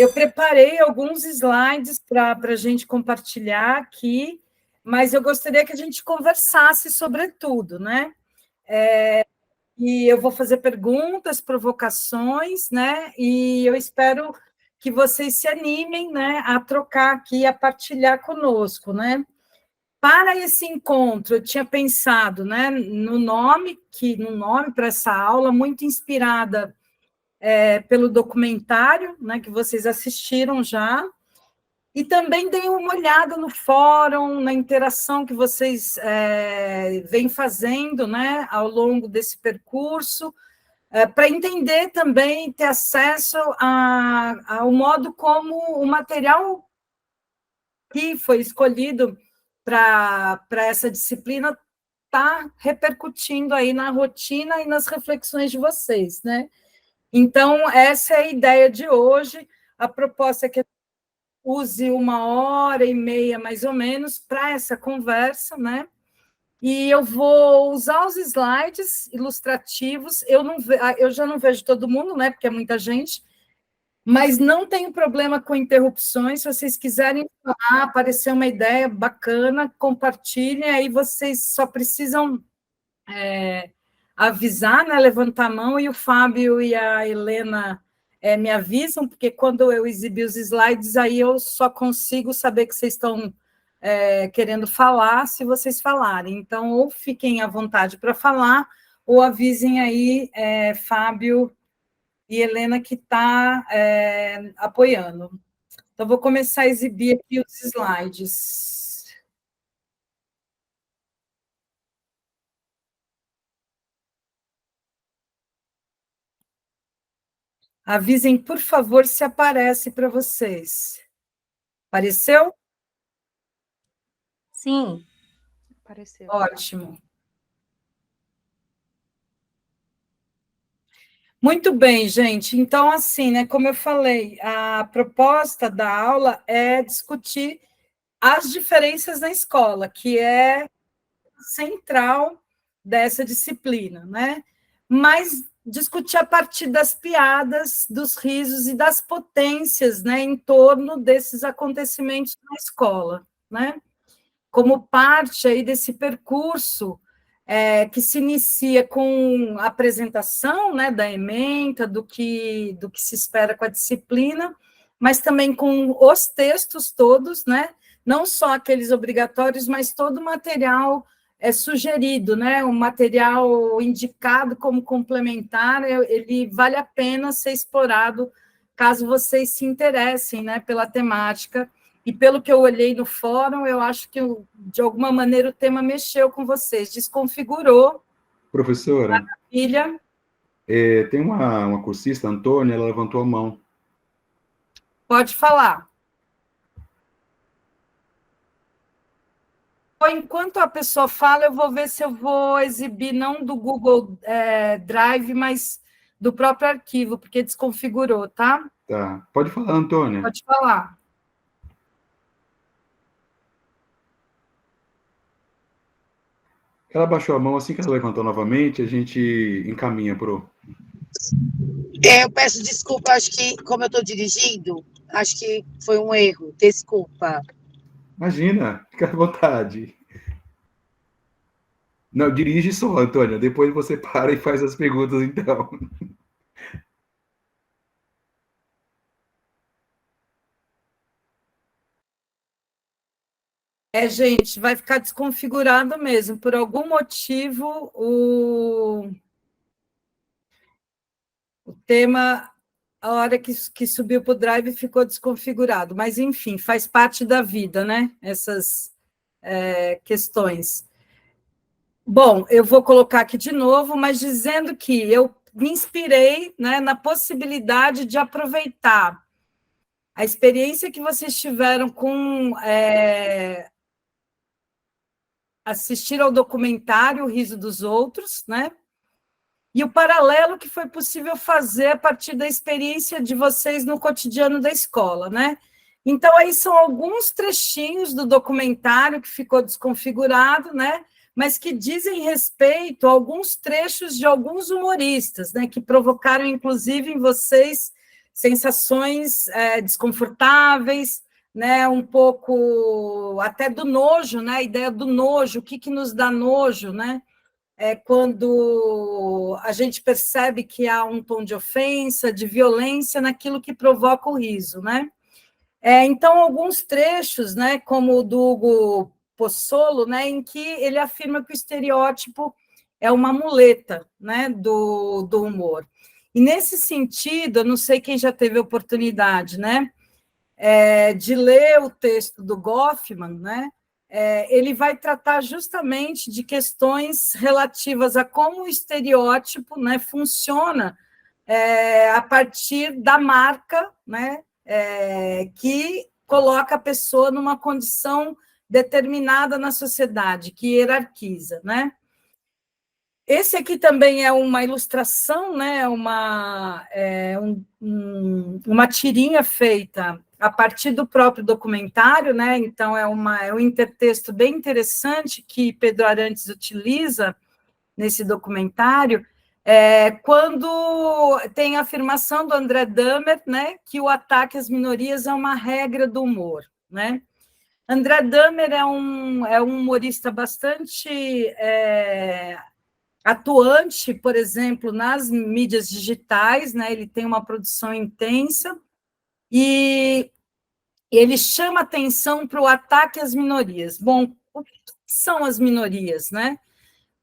Eu preparei alguns slides para a gente compartilhar aqui, mas eu gostaria que a gente conversasse sobre tudo, né? E eu vou fazer perguntas, provocações, né? E eu espero que vocês se animem, né, a trocar aqui, a partilhar conosco, né? Para esse encontro, eu tinha pensado, né, no nome para essa aula, muito inspirada pelo documentário, né, que vocês assistiram já, e também dei uma olhada no fórum, na interação que vocês vêm fazendo, né, ao longo desse percurso, para entender também, ter acesso ao modo como o material que foi escolhido para essa disciplina está repercutindo aí na rotina e nas reflexões de vocês, né? Então, essa é a ideia de hoje. A proposta é que eu use 1h30, mais ou menos, para essa conversa, né? E eu vou usar os slides ilustrativos. Eu já não vejo todo mundo, né? Porque é muita gente, mas não tenho problema com interrupções. Se vocês quiserem falar, aparecer uma ideia bacana, compartilhem. Aí vocês só precisam avisar, né? Levantar a mão, e o Fábio e a Helena me avisam, porque quando eu exibir os slides, aí eu só consigo saber que vocês estão querendo falar, se vocês falarem. Então, ou fiquem à vontade para falar, ou avisem aí, Fábio e Helena, que está apoiando. Então, vou começar a exibir aqui os slides. Avisem, por favor, se aparece para vocês. Apareceu? Sim, apareceu. Ótimo. Muito bem, gente. Então, assim, né, como eu falei, a proposta da aula é discutir as diferenças na escola, que é central dessa disciplina, né? Mas discutir a partir das piadas, dos risos e das potências, né, em torno desses acontecimentos na escola, né? Como parte aí desse percurso que se inicia com a apresentação, né, da ementa, do que se espera com a disciplina, mas também com os textos todos, né, não só aqueles obrigatórios, mas todo o material sugerido, né, o material indicado como complementar, ele vale a pena ser explorado caso vocês se interessem, né, pela temática. E pelo que eu olhei no fórum, eu acho que, de alguma maneira, o tema mexeu com vocês, desconfigurou. Professora, Maravilha. Tem uma cursista, Antônia, ela levantou a mão. Pode falar. Enquanto a pessoa fala, eu vou ver se eu vou exibir, não do Google Drive, mas do próprio arquivo, porque desconfigurou, tá? Tá. Pode falar, Antônia. Pode falar. Ela baixou a mão, assim que ela levantou novamente, a gente encaminha para o... Eu peço desculpa, acho que, como eu estou dirigindo, acho que foi um erro. Desculpa. Imagina, fica à vontade. Não, dirige só, Antônia. Depois você para e faz as perguntas, então. Gente, vai ficar desconfigurado mesmo. Por algum motivo, o tema, a hora que subiu para o Drive, ficou desconfigurado. Mas, enfim, faz parte da vida, né? Essas questões. Bom, eu vou colocar aqui de novo, mas dizendo que eu me inspirei, né, na possibilidade de aproveitar a experiência que vocês tiveram com assistir ao documentário O Riso dos Outros, né? E o paralelo que foi possível fazer a partir da experiência de vocês no cotidiano da escola, né? Então, aí são alguns trechinhos do documentário que ficou desconfigurado, né? Mas que dizem respeito a alguns trechos de alguns humoristas, né? Que provocaram, inclusive, em vocês sensações desconfortáveis, né, um pouco até do nojo, né, a ideia do nojo, o que nos dá nojo, né, quando a gente percebe que há um tom de ofensa, de violência naquilo que provoca o riso, né. Então, alguns trechos, né, como o do Hugo Pozzolo, né, em que ele afirma que o estereótipo é uma muleta, né, do humor. E, nesse sentido, eu não sei quem já teve a oportunidade, né, de ler o texto do Goffman, né, ele vai tratar justamente de questões relativas a como o estereótipo, né, funciona a partir da marca, né, que coloca a pessoa numa condição determinada na sociedade, que hierarquiza, né? Esse aqui também é uma ilustração, né? Uma tirinha feita a partir do próprio documentário, né? Então, é um intertexto bem interessante que Pedro Arantes utiliza nesse documentário, quando tem a afirmação do André Dahmer, né, que o ataque às minorias é uma regra do humor, né? André Dahmer é um humorista bastante atuante, por exemplo, nas mídias digitais, né? Ele tem uma produção intensa e ele chama atenção para o ataque às minorias. Bom, o que são as minorias, né?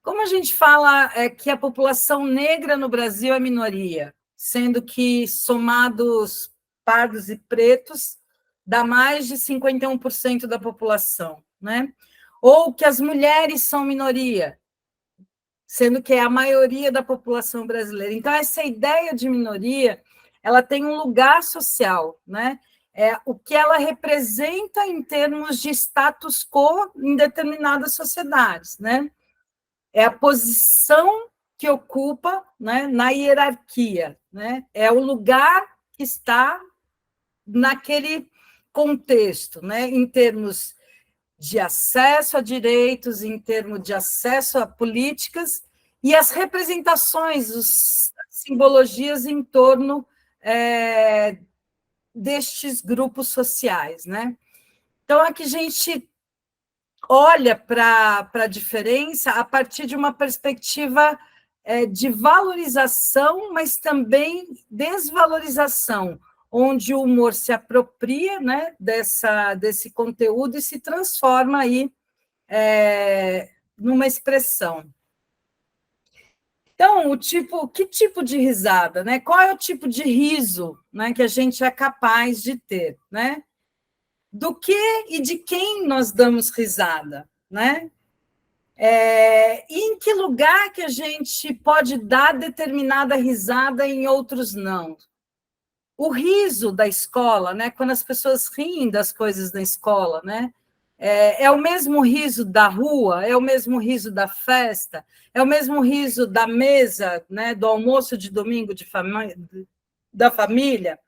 Como a gente fala que a população negra no Brasil é minoria, sendo que, somados pardos e pretos, dá mais de 51% da população, né? Ou que as mulheres são minoria, sendo que é a maioria da população brasileira. Então, essa ideia de minoria, ela tem um lugar social, né? O que ela representa em termos de status quo em determinadas sociedades, né? É a posição que ocupa, né, na hierarquia, né? É o lugar que está naquele contexto, né, em termos de acesso a direitos, em termos de acesso a políticas e as representações, as simbologias em torno destes grupos sociais, né? Então, aqui a gente olha para a diferença a partir de uma perspectiva de valorização, mas também desvalorização, onde o humor se apropria, né, desse conteúdo e se transforma aí numa expressão. Então, que tipo de risada, né? Qual é o tipo de riso, né, que a gente é capaz de ter, né? Do que e de quem nós damos risada, né? E em que lugar que a gente pode dar determinada risada e em outros não? O riso da escola, né? Quando as pessoas riem das coisas da escola, né? É o mesmo riso da rua, é o mesmo riso da festa, é o mesmo riso da mesa, né? Do almoço de domingo da família.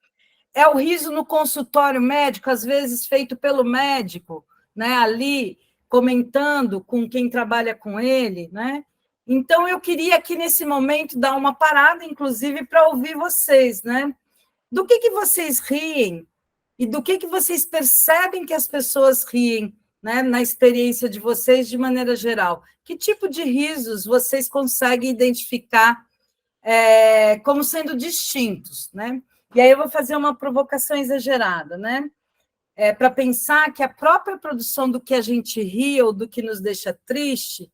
É o riso no consultório médico, às vezes feito pelo médico, né, ali, comentando com quem trabalha com ele, né? Então, eu queria aqui, nesse momento, dar uma parada, inclusive, para ouvir vocês, né? Do que vocês riem e do que vocês percebem que as pessoas riem, né, na experiência de vocês, de maneira geral? Que tipo de risos vocês conseguem identificar como sendo distintos, né? E aí eu vou fazer uma provocação exagerada, né? Para pensar que a própria produção do que a gente ri ou do que nos deixa triste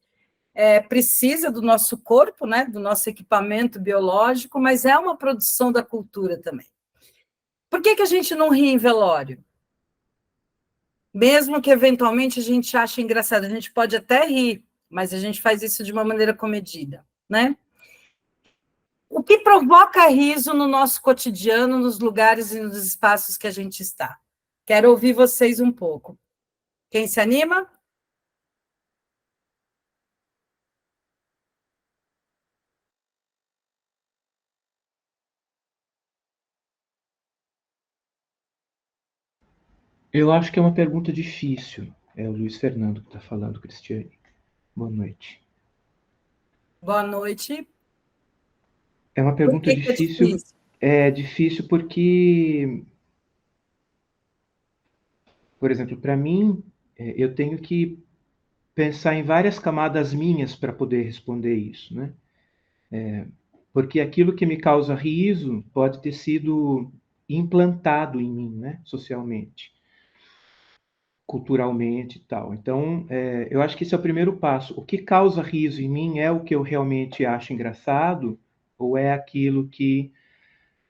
precisa do nosso corpo, né? Do nosso equipamento biológico, mas é uma produção da cultura também. Por que a gente não ri em velório? Mesmo que, eventualmente, a gente ache engraçado, a gente pode até rir, mas a gente faz isso de uma maneira comedida, né? O que provoca riso no nosso cotidiano, nos lugares e nos espaços que a gente está? Quero ouvir vocês um pouco. Quem se anima? Eu acho que é uma pergunta difícil. É o Luiz Fernando que está falando, Cristiane. Boa noite. Boa noite. É uma Por pergunta que é difícil. difícil? É difícil porque, por exemplo, para mim, eu tenho que pensar em várias camadas minhas para poder responder isso, né? Porque aquilo que me causa riso pode ter sido implantado em mim, né? Socialmente, culturalmente e tal. Então, eu acho que esse é o primeiro passo. O que causa riso em mim é o que eu realmente acho engraçado ou é aquilo que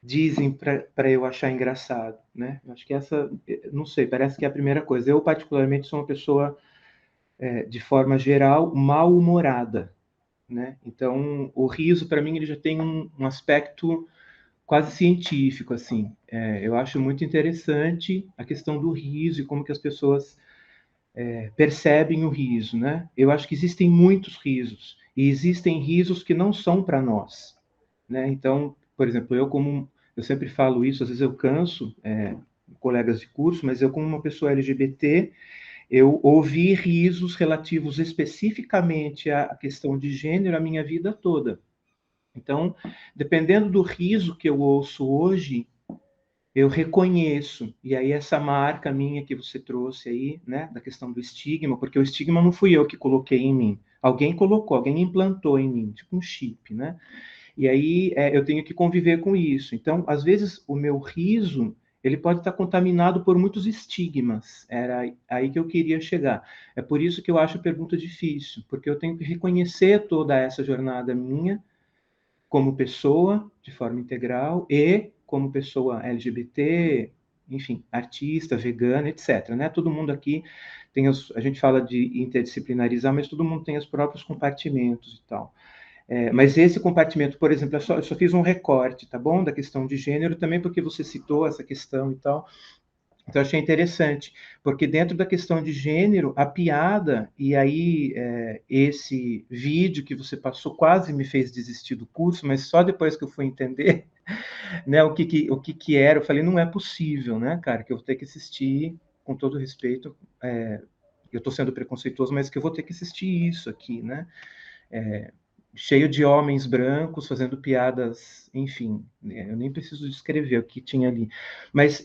dizem para eu achar engraçado, né? Eu acho que essa, não sei, parece que é a primeira coisa. Eu, particularmente, sou uma pessoa, de forma geral, mal-humorada, né? Então, o riso, para mim, ele já tem um aspecto quase científico, assim. Eu acho muito interessante a questão do riso e como que as pessoas percebem o riso, né? Eu acho que existem muitos risos e existem risos que não são para nós, né? Então, por exemplo, eu sempre falo isso, às vezes eu canso colegas de curso, mas eu como uma pessoa LGBT, eu ouvi risos relativos especificamente à questão de gênero a minha vida toda. Então, dependendo do riso que eu ouço hoje, eu reconheço. E aí essa marca minha que você trouxe aí, né, da questão do estigma, porque o estigma não fui eu que coloquei em mim. Alguém colocou, alguém implantou em mim, tipo um chip, né? E aí eu tenho que conviver com isso. Então, às vezes, o meu riso, ele pode estar contaminado por muitos estigmas. Era aí que eu queria chegar. É por isso que eu acho a pergunta difícil, porque eu tenho que reconhecer toda essa jornada minha, como pessoa, de forma integral, e como pessoa LGBT, enfim, artista, vegana, etc. Né? Todo mundo aqui tem a gente fala de interdisciplinarizar, mas todo mundo tem os próprios compartimentos e tal. Mas esse compartimento, por exemplo, eu só fiz um recorte, tá bom? Da questão de gênero, também porque você citou essa questão e tal. Então, achei interessante, porque dentro da questão de gênero, a piada, e aí esse vídeo que você passou quase me fez desistir do curso, mas só depois que eu fui entender né, o que era, eu falei, não é possível, né, cara, que eu vou ter que assistir, com todo respeito, eu estou sendo preconceituoso, mas que eu vou ter que assistir isso aqui, né, cheio de homens brancos fazendo piadas, enfim, eu nem preciso descrever o que tinha ali. Mas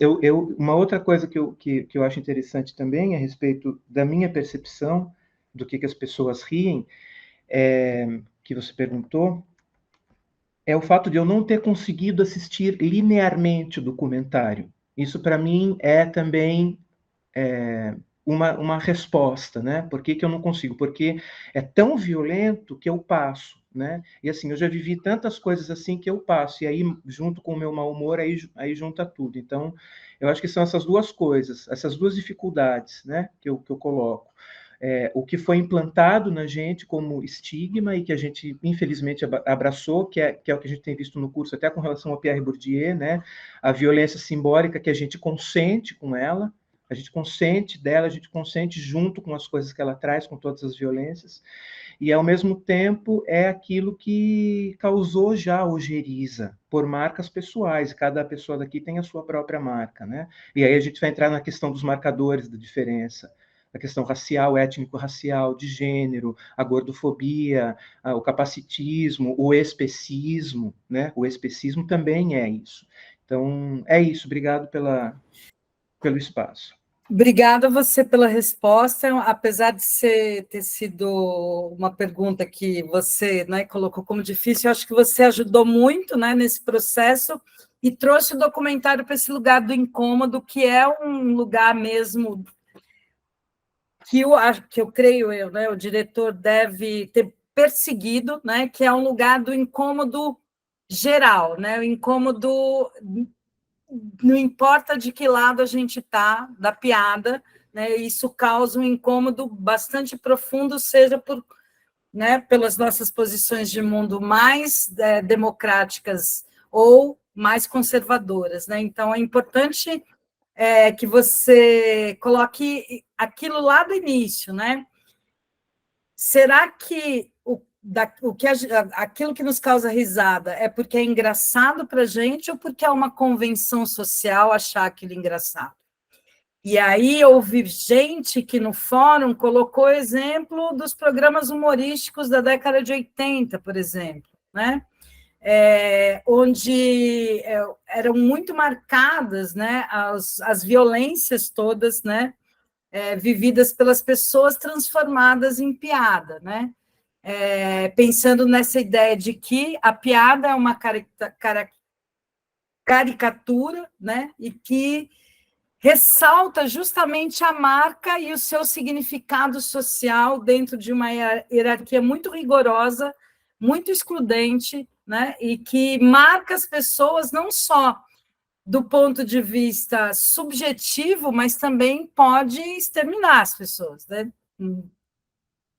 uma outra coisa que eu acho interessante também a respeito da minha percepção do que as pessoas riem, que você perguntou, é o fato de eu não ter conseguido assistir linearmente o documentário. Isso, para mim, é também uma resposta, né? Por que eu não consigo? Porque é tão violento que eu passo, né? E assim, eu já vivi tantas coisas assim que eu passo, e aí, junto com o meu mau humor, aí junta tudo. Então, eu acho que são essas duas coisas, essas duas dificuldades, né? Que eu coloco. O que foi implantado na gente como estigma e que a gente, infelizmente, abraçou, que é o que a gente tem visto no curso, até com relação ao Pierre Bourdieu, né? A violência simbólica que a gente consente com ela, a gente consente dela, a gente consente junto com as coisas que ela traz, com todas as violências, e ao mesmo tempo é aquilo que causou já ojeriza por marcas pessoais, cada pessoa daqui tem a sua própria marca, né? E aí a gente vai entrar na questão dos marcadores da diferença, a questão racial, étnico-racial, de gênero, a gordofobia, o capacitismo, o especismo, né? O especismo também é isso. Então, é isso. Obrigado pelo espaço. Obrigada a você pela resposta, apesar de ter sido uma pergunta que você, né, colocou como difícil, eu acho que você ajudou muito, né, nesse processo e trouxe o documentário para esse lugar do incômodo, que é um lugar mesmo que eu creio, né, o diretor deve ter perseguido, né, que é um lugar do incômodo geral, né, o incômodo não importa de que lado a gente está da piada, né, isso causa um incômodo bastante profundo, seja pelas nossas posições de mundo mais democráticas ou mais conservadoras, né? Então, é importante que você coloque aquilo lá do início, né? Será que aquilo que nos causa risada é porque é engraçado para a gente ou porque é uma convenção social achar aquilo engraçado? E aí houve gente que no fórum colocou exemplo dos programas humorísticos da década de 80, por exemplo, né? onde eram muito marcadas, né, as violências todas, né, vividas pelas pessoas transformadas em piada, né? Pensando nessa ideia de que a piada é uma caricatura, né? E que ressalta justamente a marca e o seu significado social dentro de uma hierarquia muito rigorosa, muito excludente, né? E que marca as pessoas não só do ponto de vista subjetivo, mas também pode exterminar as pessoas, né?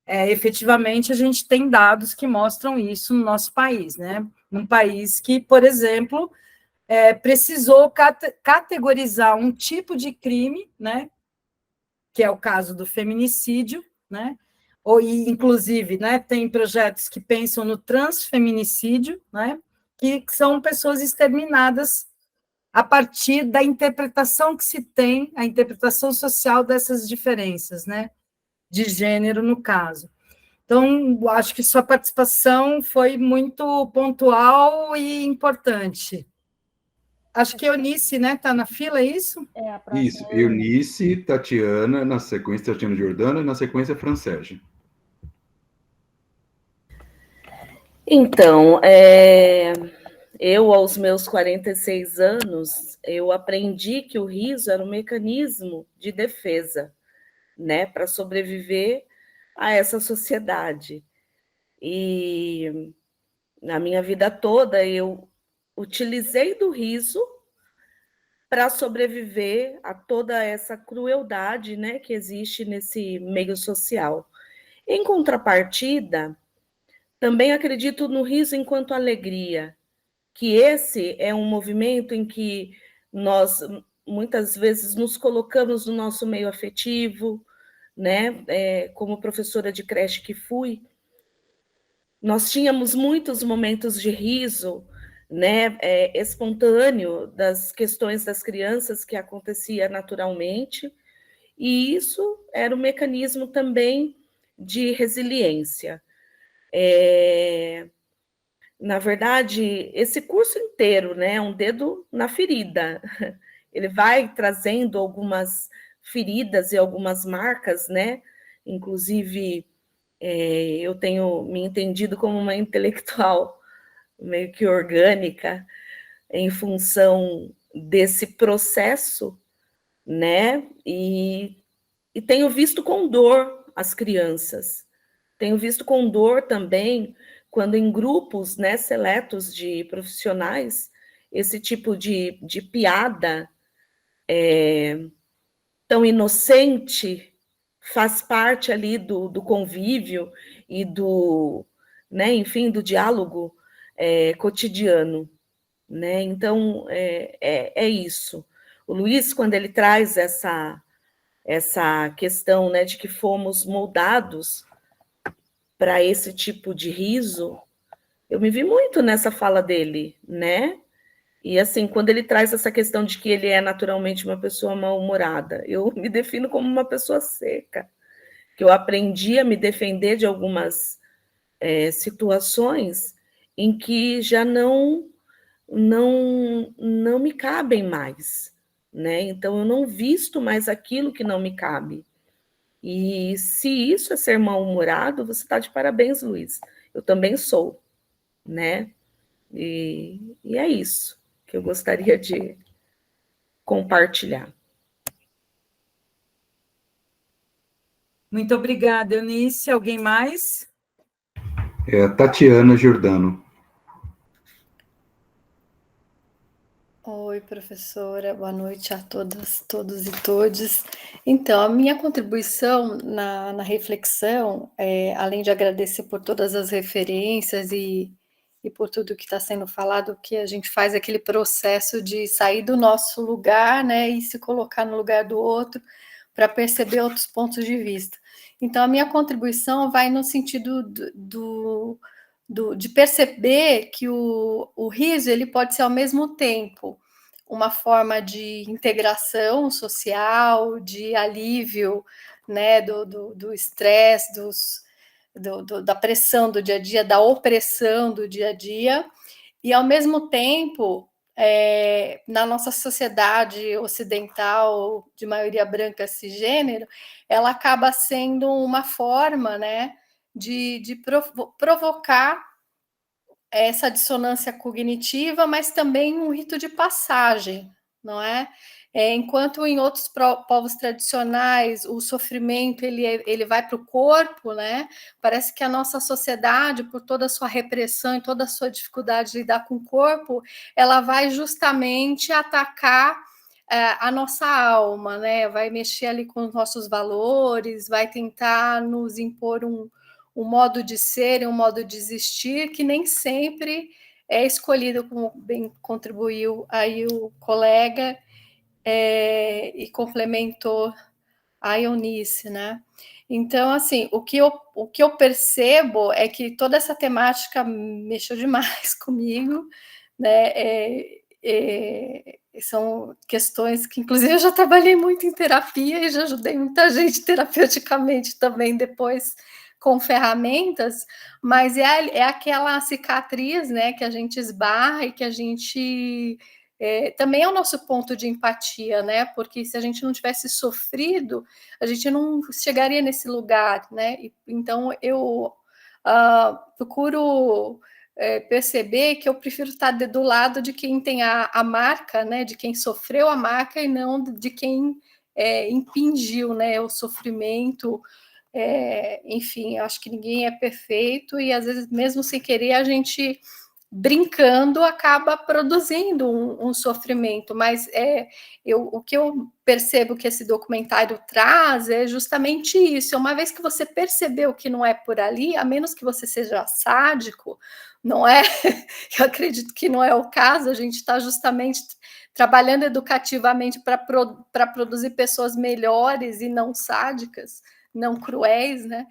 Efetivamente, a gente tem dados que mostram isso no nosso país, né? Um país que, por exemplo, precisou categorizar um tipo de crime, né? Que é o caso do feminicídio, né? Inclusive, né, tem projetos que pensam no transfeminicídio, né? Que são pessoas exterminadas a partir da interpretação que se tem, a interpretação social dessas diferenças, né? De gênero, no caso. Então, acho que sua participação foi muito pontual e importante. Acho que Eunice, né, está na fila, é isso? A próxima. Isso, Eunice, Tatiana, na sequência Tatiana Giordano, e na sequência Francege. Então, eu, aos meus 46 anos, eu aprendi que o riso era um mecanismo de defesa, né, para sobreviver a essa sociedade. E na minha vida toda eu utilizei do riso para sobreviver a toda essa crueldade, né, que existe nesse meio social. Em contrapartida, também acredito no riso enquanto alegria, que esse é um movimento em que nós muitas vezes nos colocamos no nosso meio afetivo, né? Como professora de creche que fui, nós tínhamos muitos momentos de riso, né? Espontâneo das questões das crianças que acontecia naturalmente, e isso era um mecanismo também de resiliência. Na verdade, esse curso inteiro, né, é um dedo na ferida. Ele vai trazendo algumas feridas e algumas marcas, né? Inclusive, eu tenho me entendido como uma intelectual meio que orgânica em função desse processo, né? E tenho visto com dor as crianças. Tenho visto com dor também quando em grupos, né, seletos de profissionais, esse tipo de piada tão inocente faz parte ali do convívio e do, né, enfim, do diálogo cotidiano, né? Então, é isso. O Luiz, quando ele traz essa questão, né, de que fomos moldados para esse tipo de riso, eu me vi muito nessa fala dele, né? E assim, quando ele traz essa questão de que ele é naturalmente uma pessoa mal-humorada, eu me defino como uma pessoa seca, que eu aprendi a me defender de algumas situações em que já não me cabem mais, né? Então eu não visto mais aquilo que não me cabe. E se isso é ser mal-humorado, você está de parabéns, Luiz. Eu também sou, né? E é isso que eu gostaria de compartilhar. Muito obrigada, Eunice. Alguém mais? Tatiana Giordano. Oi, professora, boa noite a todas, todos e todes. Então, a minha contribuição na reflexão, além de agradecer por todas as referências e por tudo que está sendo falado, que a gente faz aquele processo de sair do nosso lugar, né, e se colocar no lugar do outro, para perceber outros pontos de vista. Então, a minha contribuição vai no sentido de perceber que o riso ele pode ser ao mesmo tempo uma forma de integração social, de alívio, né, do estresse, da pressão do dia a dia, da opressão do dia a dia, E, ao mesmo tempo, na nossa sociedade ocidental, de maioria branca cisgênero, ela acaba sendo uma forma, né, de provocar essa dissonância cognitiva, mas também um rito de passagem, não é? Enquanto em outros povos tradicionais o sofrimento ele vai para o corpo, né? Parece que a nossa sociedade, por toda a sua repressão e toda a sua dificuldade de lidar com o corpo, ela vai justamente atacar a nossa alma, né? Vai mexer ali com os nossos valores, vai tentar nos impor um modo de ser e um modo de existir que nem sempre é escolhido, como bem contribuiu aí o colega, e complementou a Eunice, né? Então, assim, o que eu percebo é que toda essa temática mexeu demais comigo, né? São questões que, inclusive, eu já trabalhei muito em terapia e já ajudei muita gente terapeuticamente também depois com ferramentas, mas é aquela cicatriz, né, que a gente esbarra e que a gente também é o nosso ponto de empatia, né? Porque se a gente não tivesse sofrido, a gente não chegaria nesse lugar, né? Então eu procuro perceber que eu prefiro estar do lado de quem tem a marca, né? De quem sofreu a marca e não de quem impingiu, né? O sofrimento. Enfim, eu acho que ninguém é perfeito e às vezes mesmo sem querer a gente brincando acaba produzindo um sofrimento, mas o que eu percebo que esse documentário traz é justamente isso. Uma vez que você percebeu que não é por ali, a menos que você seja sádico, não é? Eu acredito que não é o caso, a gente está justamente trabalhando educativamente para produzir pessoas melhores e não sádicas, não cruéis, né?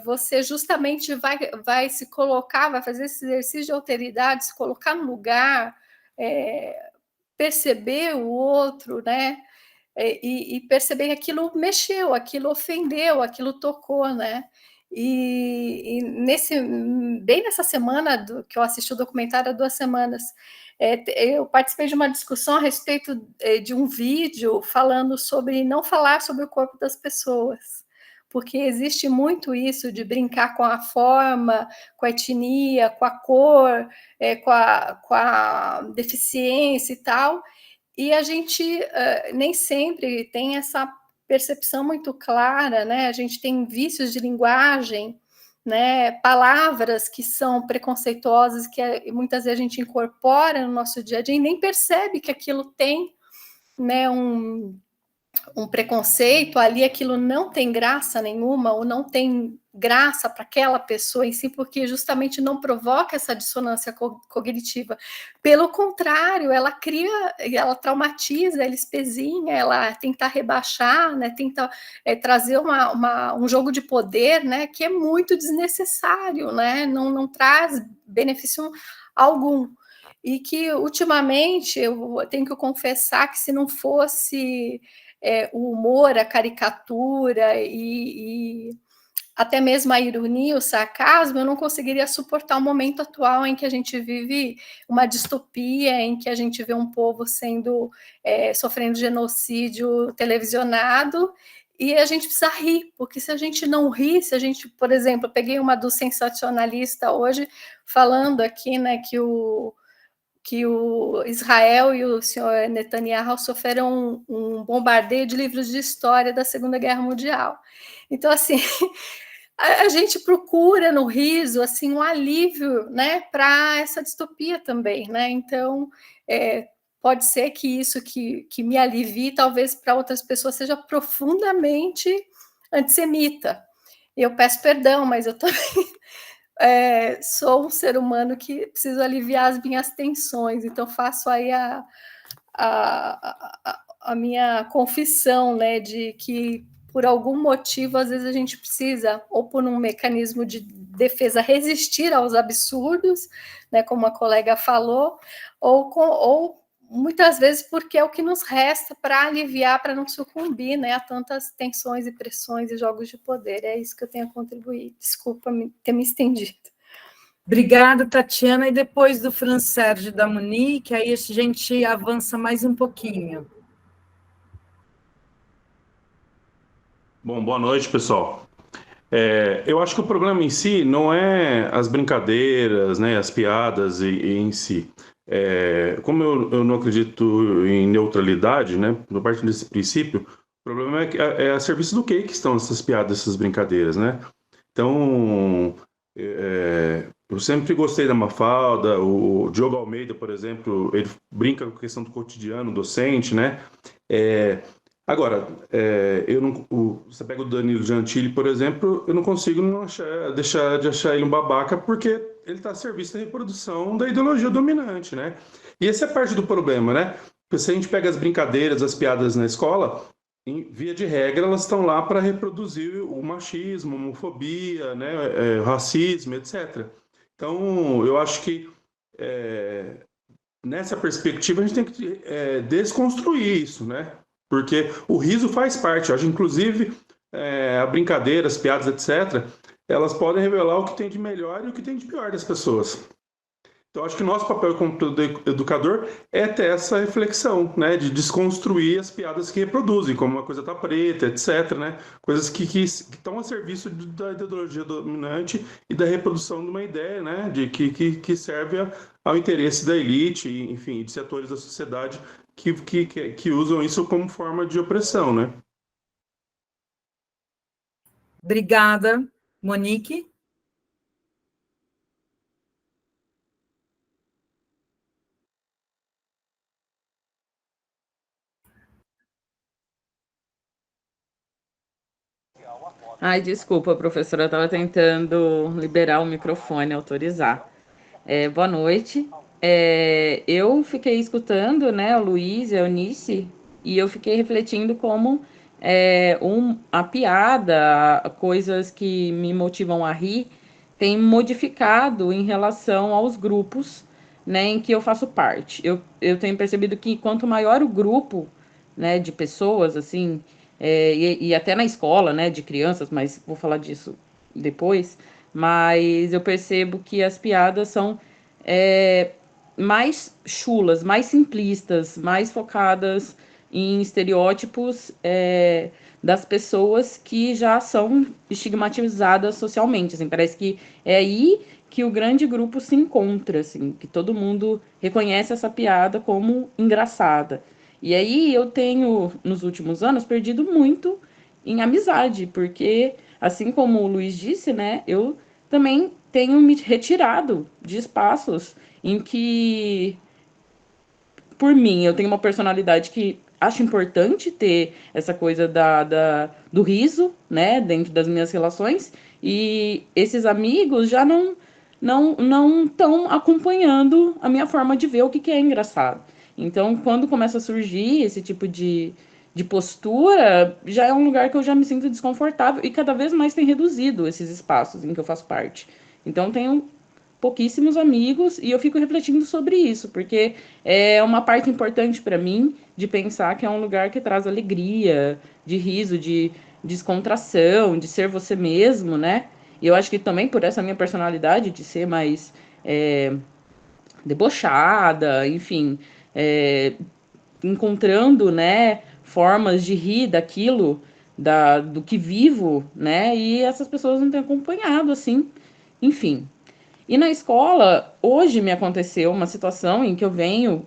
Você justamente vai se colocar, vai fazer esse exercício de alteridade, se colocar no lugar, perceber o outro, né? E perceber que aquilo mexeu, aquilo ofendeu, aquilo tocou, né? E bem nessa semana que eu assisti o documentário há 2 semanas, eu participei de uma discussão a respeito de um vídeo falando sobre não falar sobre o corpo das pessoas, porque existe muito isso de brincar com a forma, com a etnia, com a cor, com a deficiência e tal, e a gente nem sempre tem essa percepção muito clara, né? A gente tem vícios de linguagem, né? Palavras que são preconceituosas, que muitas vezes a gente incorpora no nosso dia a dia e nem percebe que aquilo tem, né, um preconceito ali, aquilo não tem graça nenhuma, ou não tem graça para aquela pessoa em si, porque justamente não provoca essa dissonância cognitiva. Pelo contrário, ela cria, ela traumatiza, ela espezinha, ela tenta rebaixar, né, tenta trazer um jogo de poder, né, que é muito desnecessário, né, não traz benefício algum. E que, ultimamente, eu tenho que confessar que se não fosse o humor, a caricatura e até mesmo a ironia, o sarcasmo, eu não conseguiria suportar o momento atual em que a gente vive uma distopia, em que a gente vê um povo sofrendo genocídio televisionado, e a gente precisa rir, porque se a gente não rir, se a gente, por exemplo, eu peguei uma do sensacionalista hoje, falando aqui, né, que o Israel e o senhor Netanyahu sofreram um bombardeio de livros de história da Segunda Guerra Mundial. Então, assim, a gente procura no riso assim um alívio, né, para essa distopia também, né? Então, pode ser que isso que me alivie, talvez para outras pessoas seja profundamente antissemita. Eu peço perdão, mas eu também sou um ser humano que preciso aliviar as minhas tensões, então faço aí a minha confissão, né, de que por algum motivo, às vezes a gente precisa, ou por um mecanismo de defesa, resistir aos absurdos, né, como a colega falou, ou muitas vezes porque é o que nos resta para aliviar, para não sucumbir, né, a tantas tensões e pressões e jogos de poder. É isso que eu tenho a contribuir. Desculpa ter me estendido. Obrigada, Tatiana. E depois do Fran Sérgio e da Monique, aí a gente avança mais um pouquinho. Bom, boa noite, pessoal. Eu acho que o problema em si não é as brincadeiras, né, as piadas em si. Como eu não acredito em neutralidade, né, a partir desse princípio, o problema é que é a serviço do que estão essas piadas, essas brincadeiras, né? Então, eu sempre gostei da Mafalda, o Diogo Almeida, por exemplo, ele brinca com a questão do cotidiano docente, né? Agora, você pega o Danilo Gentili, por exemplo, eu não consigo deixar de achar ele um babaca porque ele está a serviço da reprodução da ideologia dominante, né? E essa é parte do problema, né? Porque se a gente pega as brincadeiras, as piadas na escola, via de regra, elas estão lá para reproduzir o machismo, a homofobia, né? Racismo, etc. Então, eu acho que nessa perspectiva a gente tem que desconstruir isso, né? Porque o riso faz parte, eu acho, inclusive, a brincadeira, as piadas, etc., elas podem revelar o que tem de melhor e o que tem de pior das pessoas. Então, acho que nosso papel como educador é ter essa reflexão, né, de desconstruir as piadas que reproduzem, como uma coisa tá preta, etc., né, coisas que estão a serviço da ideologia dominante e da reprodução de uma ideia, né, que serve ao interesse da elite, enfim, de setores da sociedade que usam isso como forma de opressão, né? Obrigada, Monique. Ai, desculpa, professora, eu estava tentando liberar o microfone, autorizar. Boa noite. Eu fiquei escutando, né, o Luiz e a Eunice, e eu fiquei refletindo como a piada, coisas que me motivam a rir, tem modificado em relação aos grupos, né, em que eu faço parte. Eu tenho percebido que quanto maior o grupo, né, de pessoas, assim, e até na escola, né, de crianças, mas vou falar disso depois, mas eu percebo que as piadas são mais chulas, mais simplistas, mais focadas em estereótipos das pessoas que já são estigmatizadas socialmente, assim, parece que é aí que o grande grupo se encontra, assim, que todo mundo reconhece essa piada como engraçada. E aí eu tenho, nos últimos anos, perdido muito em amizade, porque, assim como o Luiz disse, né, eu também tenho me retirado de espaços em que, por mim, eu tenho uma personalidade que acho importante ter essa coisa do riso, né, dentro das minhas relações, e esses amigos já não estão acompanhando a minha forma de ver o que é engraçado. Então, quando começa a surgir esse tipo de postura, já é um lugar que eu já me sinto desconfortável e cada vez mais tem reduzido esses espaços em que eu faço parte. Então, tenho pouquíssimos amigos e eu fico refletindo sobre isso, porque é uma parte importante para mim de pensar que é um lugar que traz alegria, de riso, de descontração, de ser você mesmo, né? E eu acho que também por essa minha personalidade de ser mais debochada, enfim, encontrando, né, formas de rir daquilo, do que vivo, né? E essas pessoas não têm acompanhado, assim, enfim. E na escola, hoje me aconteceu uma situação em que eu venho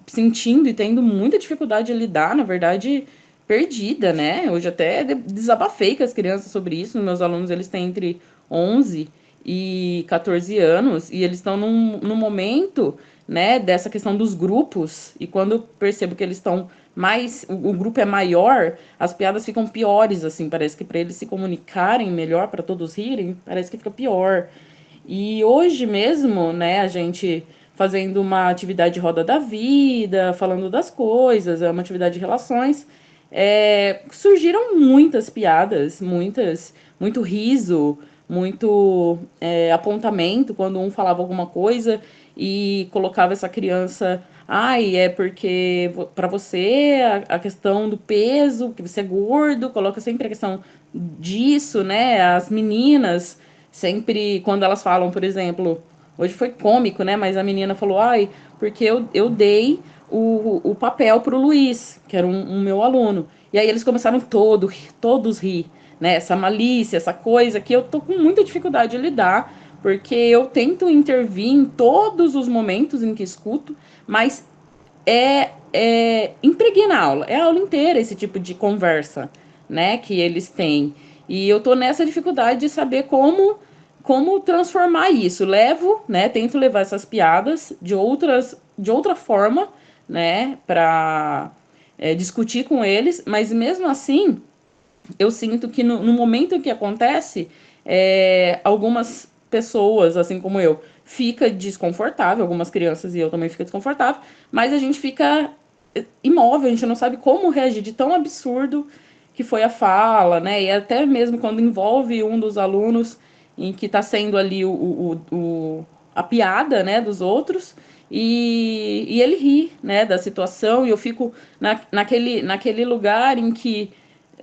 sentindo e tendo muita dificuldade de lidar, na verdade, perdida, né? Hoje até desabafei com as crianças sobre isso. Meus alunos, eles têm entre 11 e 14 anos e eles estão num momento, né, dessa questão dos grupos. E quando eu percebo que eles estão o grupo é maior, as piadas ficam piores, assim, parece que para eles se comunicarem melhor, para todos rirem, parece que fica pior. E hoje mesmo, né, a gente fazendo uma atividade de roda da vida, falando das coisas, é uma atividade de relações, surgiram muitas piadas, muito riso, muito apontamento quando um falava alguma coisa e colocava essa criança, é porque para você a questão do peso, que você é gordo, coloca sempre a questão disso, né? As meninas sempre, quando elas falam, por exemplo, Hoje foi cômico, né? Mas a menina falou, ai, porque eu dei o papel para o Luiz, que era um meu aluno. E aí eles começaram todos rir, né? Essa malícia, essa coisa que eu tô com muita dificuldade de lidar, porque eu tento intervir em todos os momentos em que escuto, mas impregna a aula, é a aula inteira esse tipo de conversa, né, que eles têm. E eu tô nessa dificuldade de saber como transformar isso. Levo, né, tento levar essas piadas de outra forma, né, para discutir com eles, mas mesmo assim, eu sinto que no momento em que acontece, algumas pessoas, assim como eu, fica desconfortável, algumas crianças e eu também fica desconfortável, mas a gente fica imóvel, a gente não sabe como reagir de tão absurdo que foi a fala, né? E até mesmo quando envolve um dos alunos em que está sendo ali a piada, né, dos outros, e ele ri, né, da situação, e eu fico naquele lugar em que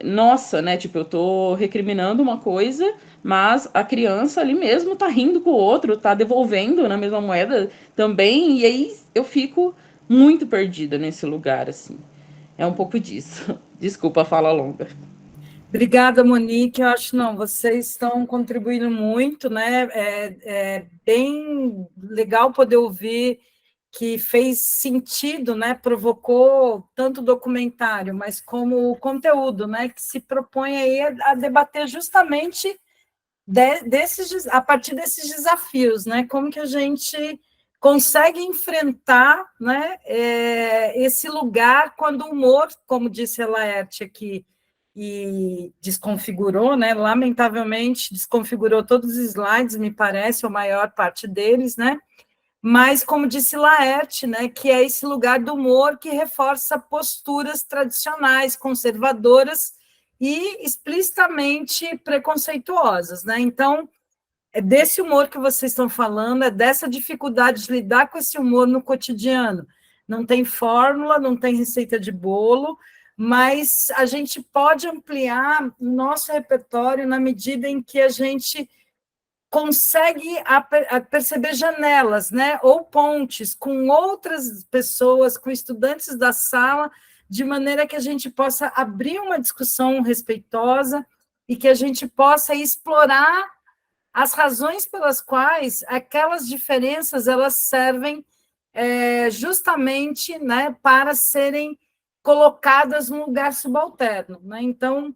nossa, né? Tipo, eu tô recriminando uma coisa, mas a criança ali mesmo tá rindo com o outro, tá devolvendo na mesma moeda também, e aí eu fico muito perdida nesse lugar, assim. É um pouco disso. Desculpa a fala longa. Obrigada, Monique. Eu acho não, vocês estão contribuindo muito, né? É bem legal poder ouvir que fez sentido, né? Provocou tanto o documentário, mas como o conteúdo, né? Que se propõe aí a debater justamente a partir desses desafios, né? Como que a gente consegue enfrentar, né? Esse lugar quando o humor, como disse a Laerte aqui, e desconfigurou, né? Lamentavelmente, desconfigurou todos os slides, me parece, a maior parte deles, né? Mas, como disse Laerte, né, que é esse lugar do humor que reforça posturas tradicionais, conservadoras e explicitamente preconceituosas, né? Então, é desse humor que vocês estão falando, é dessa dificuldade de lidar com esse humor no cotidiano. Não tem fórmula, não tem receita de bolo, mas a gente pode ampliar o nosso repertório na medida em que a gente consegue perceber janelas, né, ou pontes com outras pessoas, com estudantes da sala, de maneira que a gente possa abrir uma discussão respeitosa e que a gente possa explorar as razões pelas quais aquelas diferenças elas servem justamente, né, para serem colocadas num lugar subalterno, né? Então,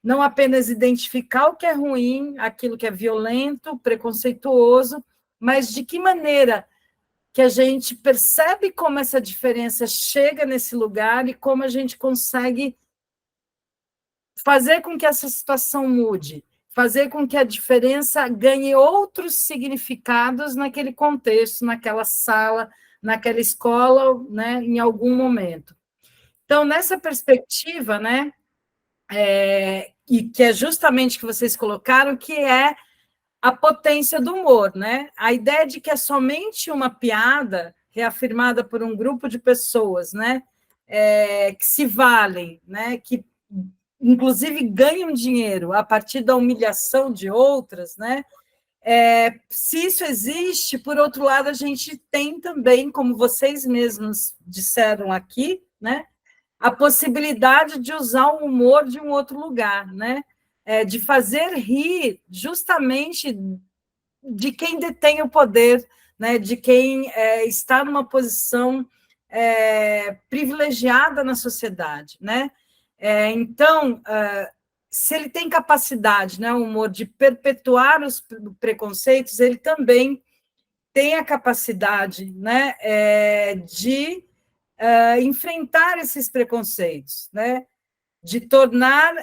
não apenas identificar o que é ruim, aquilo que é violento, preconceituoso, mas de que maneira que a gente percebe como essa diferença chega nesse lugar e como a gente consegue fazer com que essa situação mude, fazer com que a diferença ganhe outros significados naquele contexto, naquela sala, naquela escola, né, em algum momento. Então, nessa perspectiva, né, e que é justamente o que vocês colocaram, que é a potência do humor, né? A ideia de que é somente uma piada reafirmada por um grupo de pessoas, né, que se valem, né, que inclusive ganham dinheiro a partir da humilhação de outras, né? Se isso existe, por outro lado, a gente tem também, como vocês mesmos disseram aqui, né, a possibilidade de usar o humor de um outro lugar, né? De fazer rir justamente de quem detém o poder, né? De quem está numa posição privilegiada na sociedade, né? Então, se ele tem capacidade, né, o humor, de perpetuar os preconceitos, ele também tem a capacidade, né, de enfrentar esses preconceitos, né, de tornar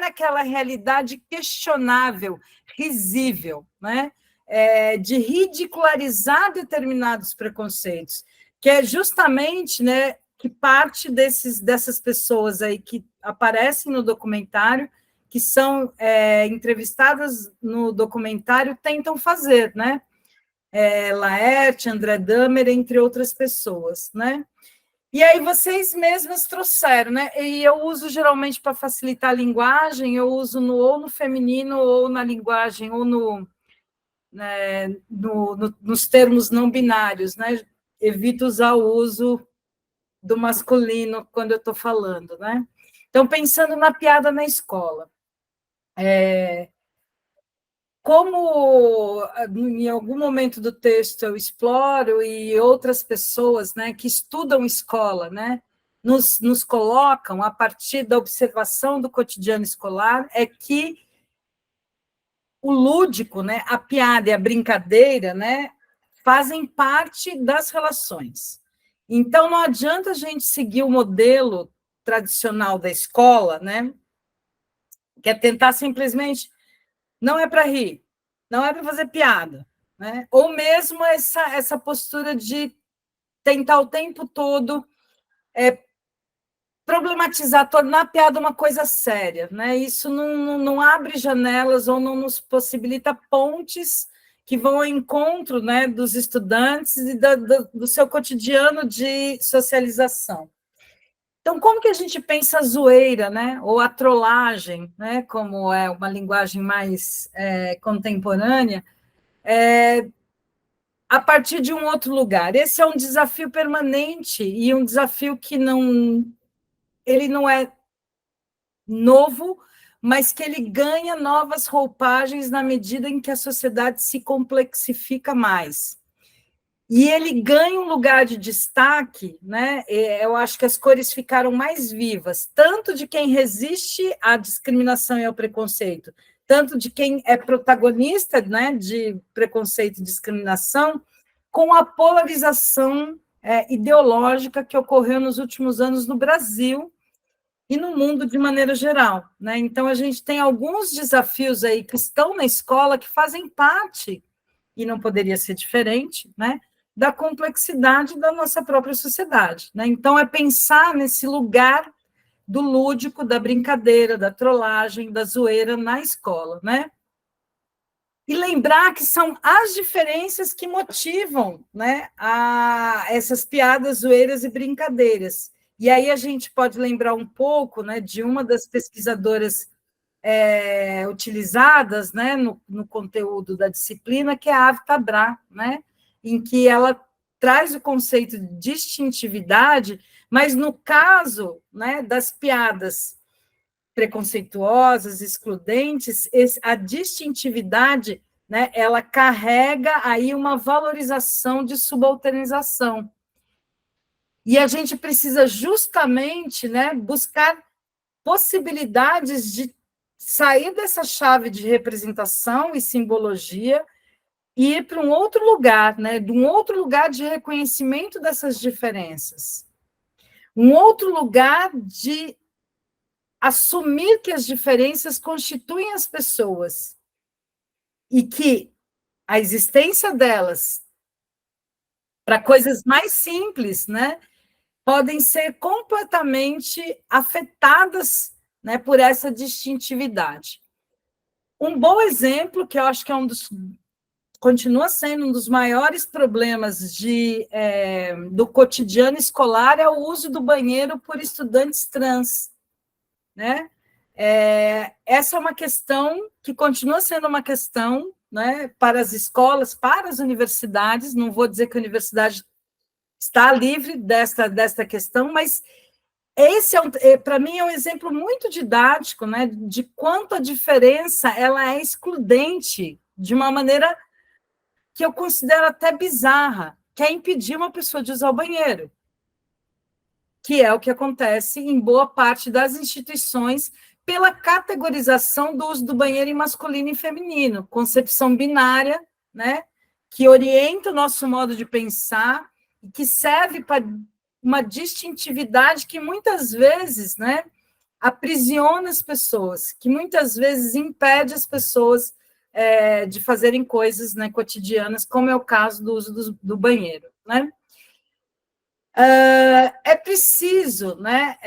aquela realidade questionável, risível, né, de ridicularizar determinados preconceitos, que é justamente, né, que parte dessas pessoas aí que aparecem no documentário, que são entrevistadas no documentário, tentam fazer, né? Laerte, André Dahmer, entre outras pessoas, né? E aí vocês mesmas trouxeram, né? E eu uso geralmente para facilitar a linguagem, eu uso ou no feminino, ou na linguagem, ou nos termos não binários, né? Evito usar o uso do masculino quando eu estou falando, né? Então, pensando na piada na escola. Como em algum momento do texto eu exploro, e outras pessoas, né, que estudam escola, né, nos colocam, a partir da observação do cotidiano escolar, é que o lúdico, né, a piada e a brincadeira, né, fazem parte das relações. Então, não adianta a gente seguir o modelo tradicional da escola, né, que é tentar simplesmente, não é para rir, não é para fazer piada, né? Ou mesmo essa postura de tentar o tempo todo problematizar, tornar a piada uma coisa séria, né? Isso não abre janelas ou não nos possibilita pontes que vão ao encontro, né, dos estudantes e do seu cotidiano de socialização. Então, como que a gente pensa a zoeira, né, ou a trollagem, né, como é uma linguagem mais contemporânea, a partir de um outro lugar? Esse é um desafio permanente e um desafio que ele não é novo, mas que ele ganha novas roupagens na medida em que a sociedade se complexifica mais. E ele ganha um lugar de destaque, né? Eu acho que as cores ficaram mais vivas, tanto de quem resiste à discriminação e ao preconceito, tanto de quem é protagonista, né, de preconceito e discriminação, com a polarização ideológica que ocorreu nos últimos anos no Brasil e no mundo de maneira geral, né? Então, a gente tem alguns desafios aí que estão na escola que fazem parte, e não poderia ser diferente, né, da complexidade da nossa própria sociedade, né? Então, é pensar nesse lugar do lúdico, da brincadeira, da trollagem, da zoeira na escola, né? E lembrar que são as diferenças que motivam, né, essas piadas, zoeiras e brincadeiras. E aí a gente pode lembrar um pouco, né, de uma das pesquisadoras utilizadas, né, no conteúdo da disciplina, que é a Ave Tabra, né, em que ela traz o conceito de distintividade, mas no caso, né, das piadas preconceituosas, excludentes, a distintividade, né, ela carrega aí uma valorização de subalternização. E a gente precisa justamente, né, buscar possibilidades de sair dessa chave de representação e simbologia e ir para um outro lugar, né, de um outro lugar de reconhecimento dessas diferenças. Um outro lugar de assumir que as diferenças constituem as pessoas e que a existência delas, para coisas mais simples, né, podem ser completamente afetadas, né, por essa distintividade. Um bom exemplo, que eu acho que continua sendo um dos maiores problemas do cotidiano escolar, é o uso do banheiro por estudantes trans, né? Essa é uma questão que continua sendo uma questão, né, para as escolas, para as universidades. Não vou dizer que a universidade está livre desta questão, mas esse para mim é um exemplo muito didático, né, de quanto a diferença ela é excludente de uma maneira que eu considero até bizarra, que é impedir uma pessoa de usar o banheiro, que é o que acontece em boa parte das instituições pela categorização do uso do banheiro em masculino e feminino, concepção binária, né, que orienta o nosso modo de pensar e que serve para uma distintividade que muitas vezes, né, aprisiona as pessoas, que muitas vezes impede as pessoas de fazerem coisas, né, cotidianas, como é o caso do uso do banheiro, né? É preciso, né?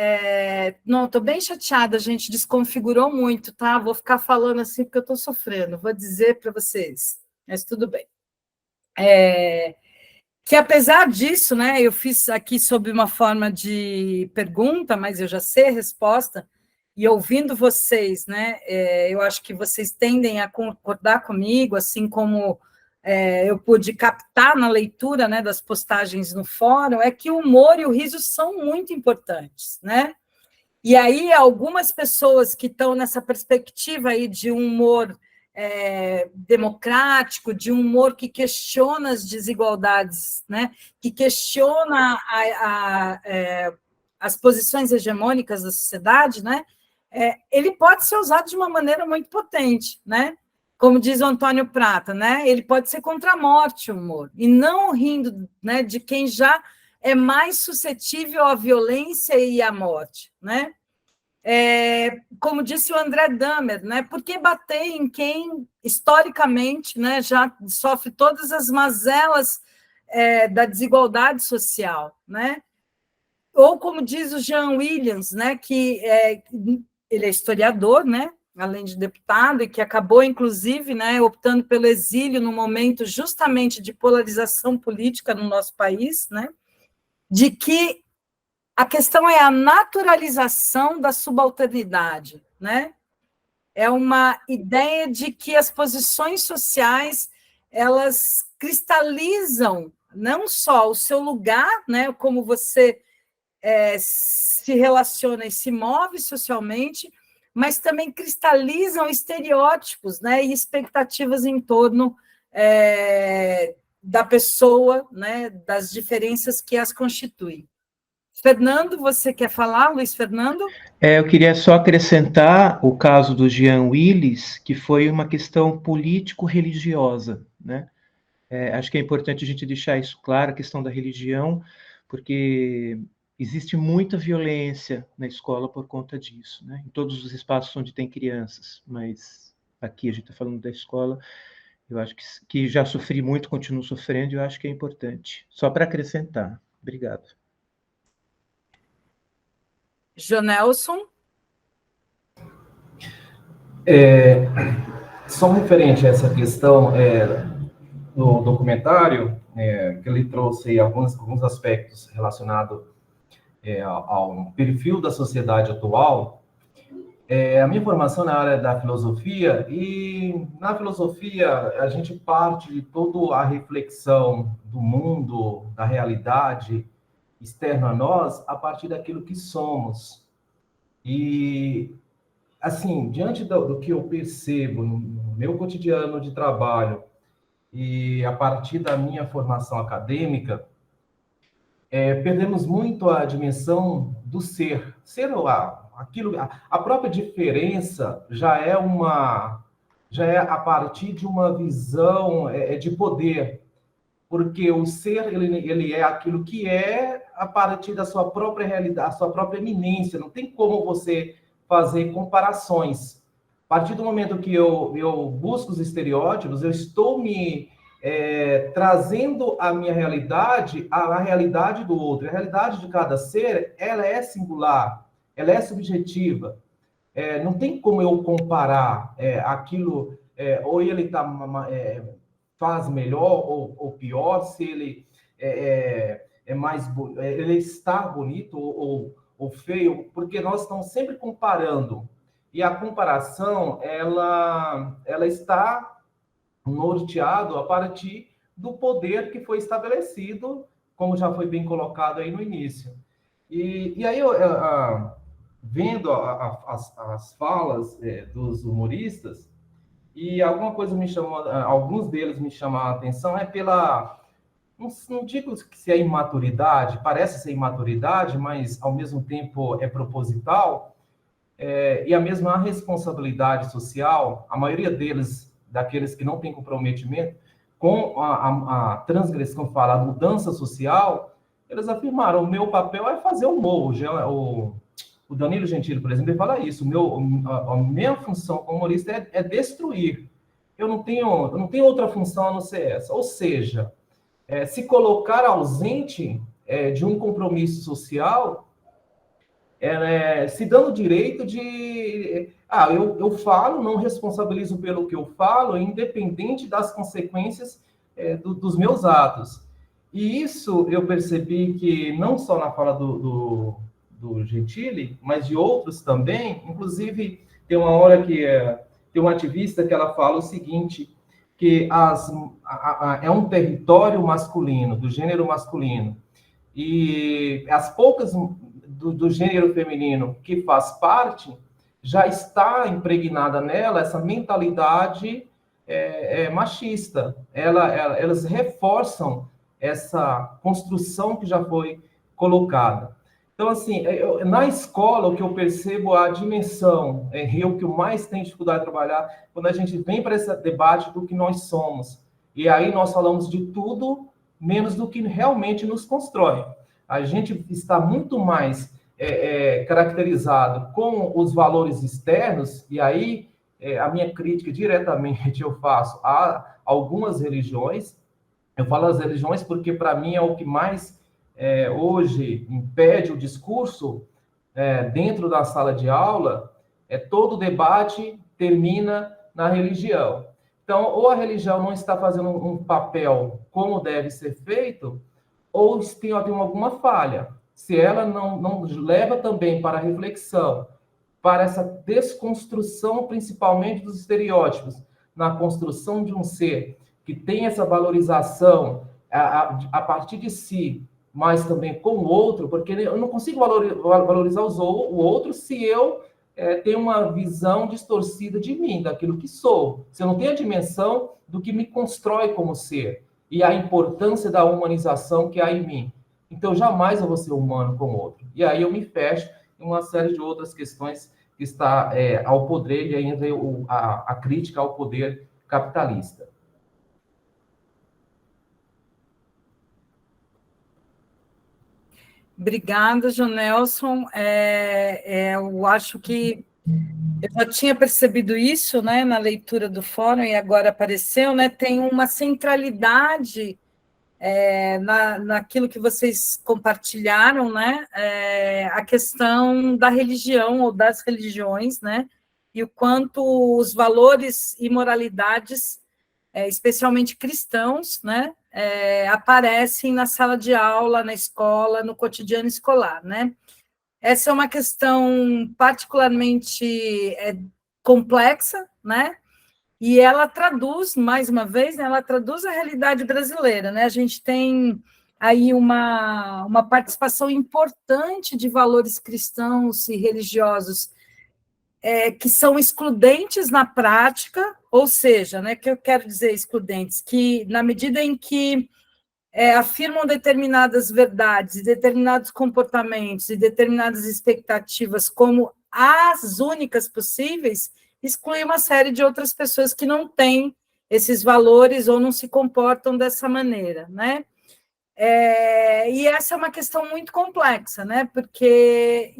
Não, estou bem chateada, a gente desconfigurou muito, tá? Vou ficar falando assim porque eu estou sofrendo, vou dizer para vocês, mas tudo bem. que apesar disso, né, eu fiz aqui sob uma forma de pergunta, mas eu já sei a resposta, e ouvindo vocês, né, eu acho que vocês tendem a concordar comigo, assim como eu pude captar na leitura, né, das postagens no fórum, é que o humor e o riso são muito importantes, né? E aí algumas pessoas que estão nessa perspectiva aí de um humor democrático, de um humor que questiona as desigualdades, né, que questiona as posições hegemônicas da sociedade, né, ele pode ser usado de uma maneira muito potente, né? Como diz o Antônio Prata, né? Ele pode ser contra a morte, o humor, e não rindo, né, de quem já é mais suscetível à violência e à morte, né? Como disse o André Dahmer, né? Por que bater em quem, historicamente, né, já sofre todas as mazelas da desigualdade social, né? Ou como diz o Jean Williams, né, que ele é historiador, né, além de deputado, e que acabou, inclusive, né, optando pelo exílio no momento justamente de polarização política no nosso país, né, de que a questão é a naturalização da subalternidade, né? É uma ideia de que as posições sociais, elas cristalizam não só o seu lugar, né, como você se relaciona e se move socialmente, mas também cristalizam estereótipos, né, e expectativas em torno da pessoa, né, das diferenças que as constituem. Fernando, você quer falar, Luiz Fernando? Eu queria só acrescentar o caso do Jean Willis, que foi uma questão político-religiosa, né? Acho que é importante a gente deixar isso claro, a questão da religião, porque existe muita violência na escola por conta disso, né? Em todos os espaços onde tem crianças, mas aqui a gente está falando da escola, eu acho que já sofri muito, continuo sofrendo, e eu acho que é importante. Só para acrescentar. Obrigado. Jonelson? Só referente a essa questão do documentário, que ele trouxe alguns aspectos relacionados ao perfil da sociedade atual. A minha formação na área da filosofia, e na filosofia a gente parte de toda a reflexão do mundo, da realidade externa a nós, a partir daquilo que somos. E, assim, diante do que eu percebo no meu cotidiano de trabalho e a partir da minha formação acadêmica, perdemos muito a dimensão do ser. Ser aquilo, a própria diferença já é a partir de uma visão de poder, porque o ser ele é aquilo que é a partir da sua própria realidade, a sua própria eminência. Não tem como você fazer comparações. A partir do momento que eu busco os estereótipos, eu estou me trazendo a minha realidade à realidade do outro. A realidade de cada ser, ela é singular, ela é subjetiva. Não tem como eu comparar aquilo, ou ele faz melhor ou pior, se ele ele está bonito ou feio, porque nós estamos sempre comparando. E a comparação, ela está norteado a partir do poder que foi estabelecido, como já foi bem colocado aí no início. E aí, vendo as falas dos humoristas, e alguma coisa me chamou, alguns deles me chamaram a atenção, não digo se é imaturidade, parece ser imaturidade, mas ao mesmo tempo é proposital, e a mesma responsabilidade social. A maioria deles, daqueles que não têm comprometimento com a transgressão, a mudança social, eles afirmaram: o meu papel é fazer humor. O Danilo Gentili, por exemplo, ele fala isso: a minha função como humorista é destruir. Eu não tenho outra função a não ser essa. Ou seja, se colocar ausente de um compromisso social, se dando o direito de... eu falo, não responsabilizo pelo que eu falo, independente das consequências dos meus atos. E isso eu percebi que não só na fala do Gentili, mas de outros também, inclusive tem uma hora que tem uma ativista que ela fala o seguinte, que é um território masculino, do gênero masculino, e as poucas do gênero feminino que faz parte, já está impregnada nela essa mentalidade machista. Elas reforçam essa construção que já foi colocada. Então, assim, na escola, o que eu percebo a dimensão, o que eu mais tenho dificuldade de trabalhar, quando a gente vem para esse debate do que nós somos. E aí nós falamos de tudo, menos do que realmente nos constrói. A gente está muito mais caracterizado com os valores externos, e aí a minha crítica diretamente eu faço a algumas religiões. Eu falo as religiões porque, para mim, é o que mais hoje impede o discurso dentro da sala de aula. Todo debate termina na religião. Então, ou a religião não está fazendo um papel como deve ser feito, ou tem alguma falha. Se ela não leva também para a reflexão, para essa desconstrução, principalmente dos estereótipos, na construção de um ser que tem essa valorização a partir de si, mas também com o outro, porque eu não consigo valorizar o outro se eu tenho uma visão distorcida de mim, daquilo que sou. Se eu não tenho a dimensão do que me constrói como ser e a importância da humanização que há em mim. Então, jamais eu vou ser humano como o outro. E aí eu me fecho em uma série de outras questões que está ao poder, e ainda a crítica ao poder capitalista. Obrigada, Jonelson. Eu acho que eu já tinha percebido isso, né, na leitura do fórum, e agora apareceu, né, tem uma centralidade naquilo que vocês compartilharam, né, a questão da religião ou das religiões, né, e o quanto os valores e moralidades, especialmente cristãos, né, aparecem na sala de aula, na escola, no cotidiano escolar, né. Essa é uma questão particularmente complexa, né, e ela traduz, mais uma vez, né, ela traduz a realidade brasileira, né, a gente tem aí uma participação importante de valores cristãos e religiosos que são excludentes na prática, ou seja, né, que eu quero dizer excludentes, que na medida em que afirmam determinadas verdades e determinados comportamentos e determinadas expectativas como as únicas possíveis, exclui uma série de outras pessoas que não têm esses valores ou não se comportam dessa maneira, né? E essa é uma questão muito complexa, né? Porque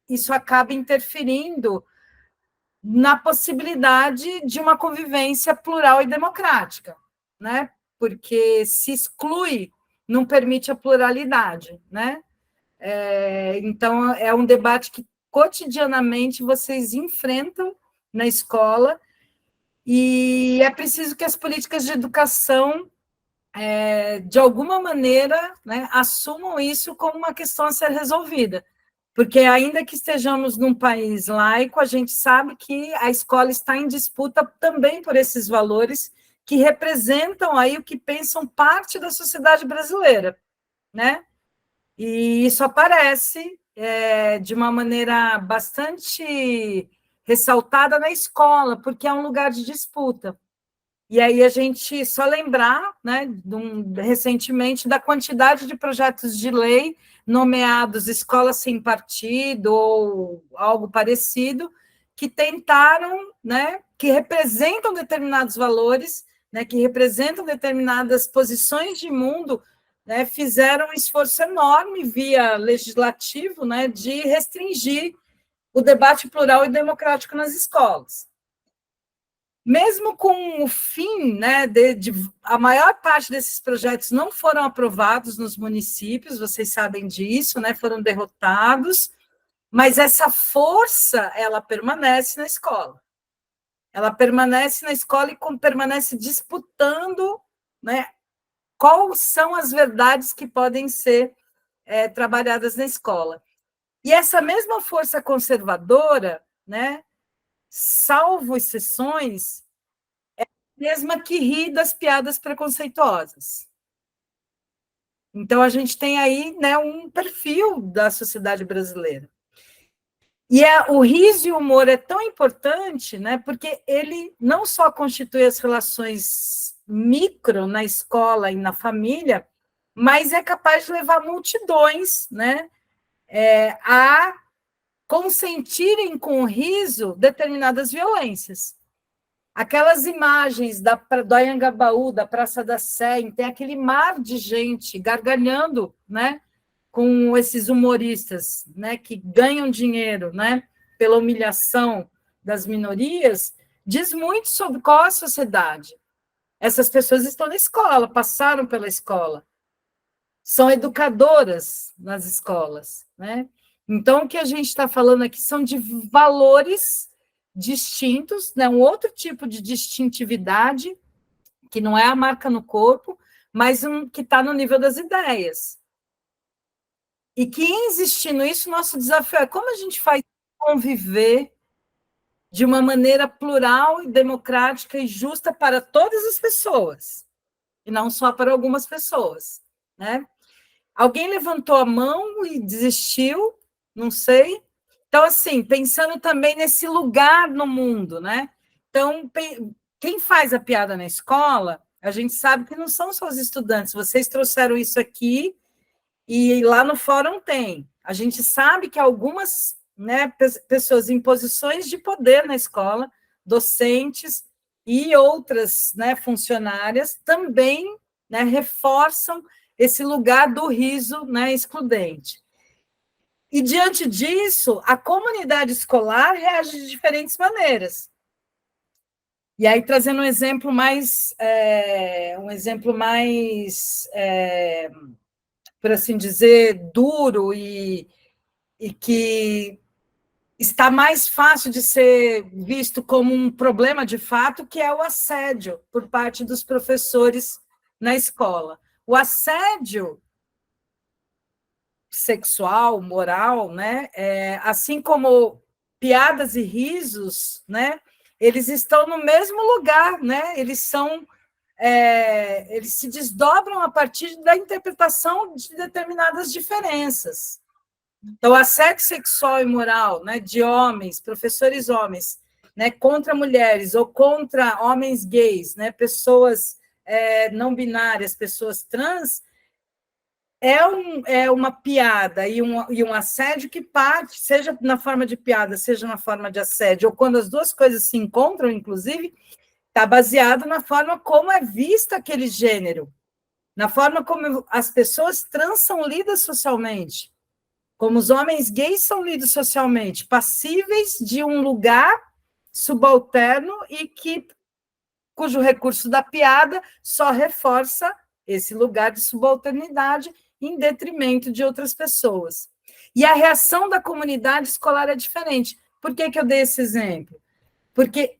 isso acaba interferindo na possibilidade de uma convivência plural e democrática, né? Porque se exclui, não permite a pluralidade, né? Então, é um debate que cotidianamente vocês enfrentam na escola, e é preciso que as políticas de educação, de alguma maneira, né, assumam isso como uma questão a ser resolvida, porque ainda que estejamos num país laico, a gente sabe que a escola está em disputa também por esses valores que representam aí o que pensam parte da sociedade brasileira, né? E isso aparece de uma maneira bastante ressaltada na escola, porque é um lugar de disputa. E aí a gente só lembrar, né, recentemente, da quantidade de projetos de lei nomeados Escola Sem Partido ou algo parecido, que tentaram, né, que representam determinados valores, né, que representam determinadas posições de mundo, né, fizeram um esforço enorme via legislativo, né, de restringir o debate plural e democrático nas escolas. Mesmo com o fim, né, a maior parte desses projetos não foram aprovados nos municípios, vocês sabem disso, né, foram derrotados, mas essa força, ela permanece na escola. Ela permanece na escola e permanece disputando, né, quais são as verdades que podem ser trabalhadas na escola. E essa mesma força conservadora, né, salvo exceções, é a mesma que ri das piadas preconceituosas. Então, a gente tem aí, né, um perfil da sociedade brasileira. E o riso e o humor é tão importante, né, porque ele não só constitui as relações micro na escola e na família, mas é capaz de levar multidões, né, a consentirem com o riso determinadas violências. Aquelas imagens do Anhangabaú, da Praça da Sé, tem aquele mar de gente gargalhando, né, com esses humoristas, né, que ganham dinheiro, né, pela humilhação das minorias, diz muito sobre qual é a sociedade. Essas pessoas estão na escola, passaram pela escola, são educadoras nas escolas, né? Então, o que a gente está falando aqui são de valores distintos, né, um outro tipo de distintividade, que não é a marca no corpo, mas que está no nível das ideias. E que, existindo isso, nosso desafio é como a gente faz conviver de uma maneira plural, democrática e justa para todas as pessoas, e não só para algumas pessoas, né? Alguém levantou a mão e desistiu, não sei. Então, assim, pensando também nesse lugar no mundo, né? Então, quem faz a piada na escola, a gente sabe que não são só os estudantes, vocês trouxeram isso aqui, e lá no fórum tem. A gente sabe que algumas, né, pessoas em posições de poder na escola, docentes e outras, né, funcionárias, também, né, reforçam esse lugar do riso, né, excludente. E, diante disso, a comunidade escolar reage de diferentes maneiras. E aí, trazendo um exemplo mais, por assim dizer, duro e que está mais fácil de ser visto como um problema de fato, que é o assédio por parte dos professores na escola. O assédio sexual, moral, né, assim como piadas e risos, né, eles estão no mesmo lugar, né, eles se desdobram a partir da interpretação de determinadas diferenças. Então, assédio sexual e moral, né, de homens, professores homens, né, contra mulheres ou contra homens gays, né, pessoas não binárias, pessoas trans, é uma piada e um assédio que parte, seja na forma de piada, seja na forma de assédio, ou quando as duas coisas se encontram, inclusive, está baseado na forma como é visto aquele gênero, na forma como as pessoas trans são lidas socialmente, como os homens gays são lidos socialmente, passíveis de um lugar subalterno e cujo recurso da piada só reforça esse lugar de subalternidade em detrimento de outras pessoas. E a reação da comunidade escolar é diferente. Por que eu dei esse exemplo? Porque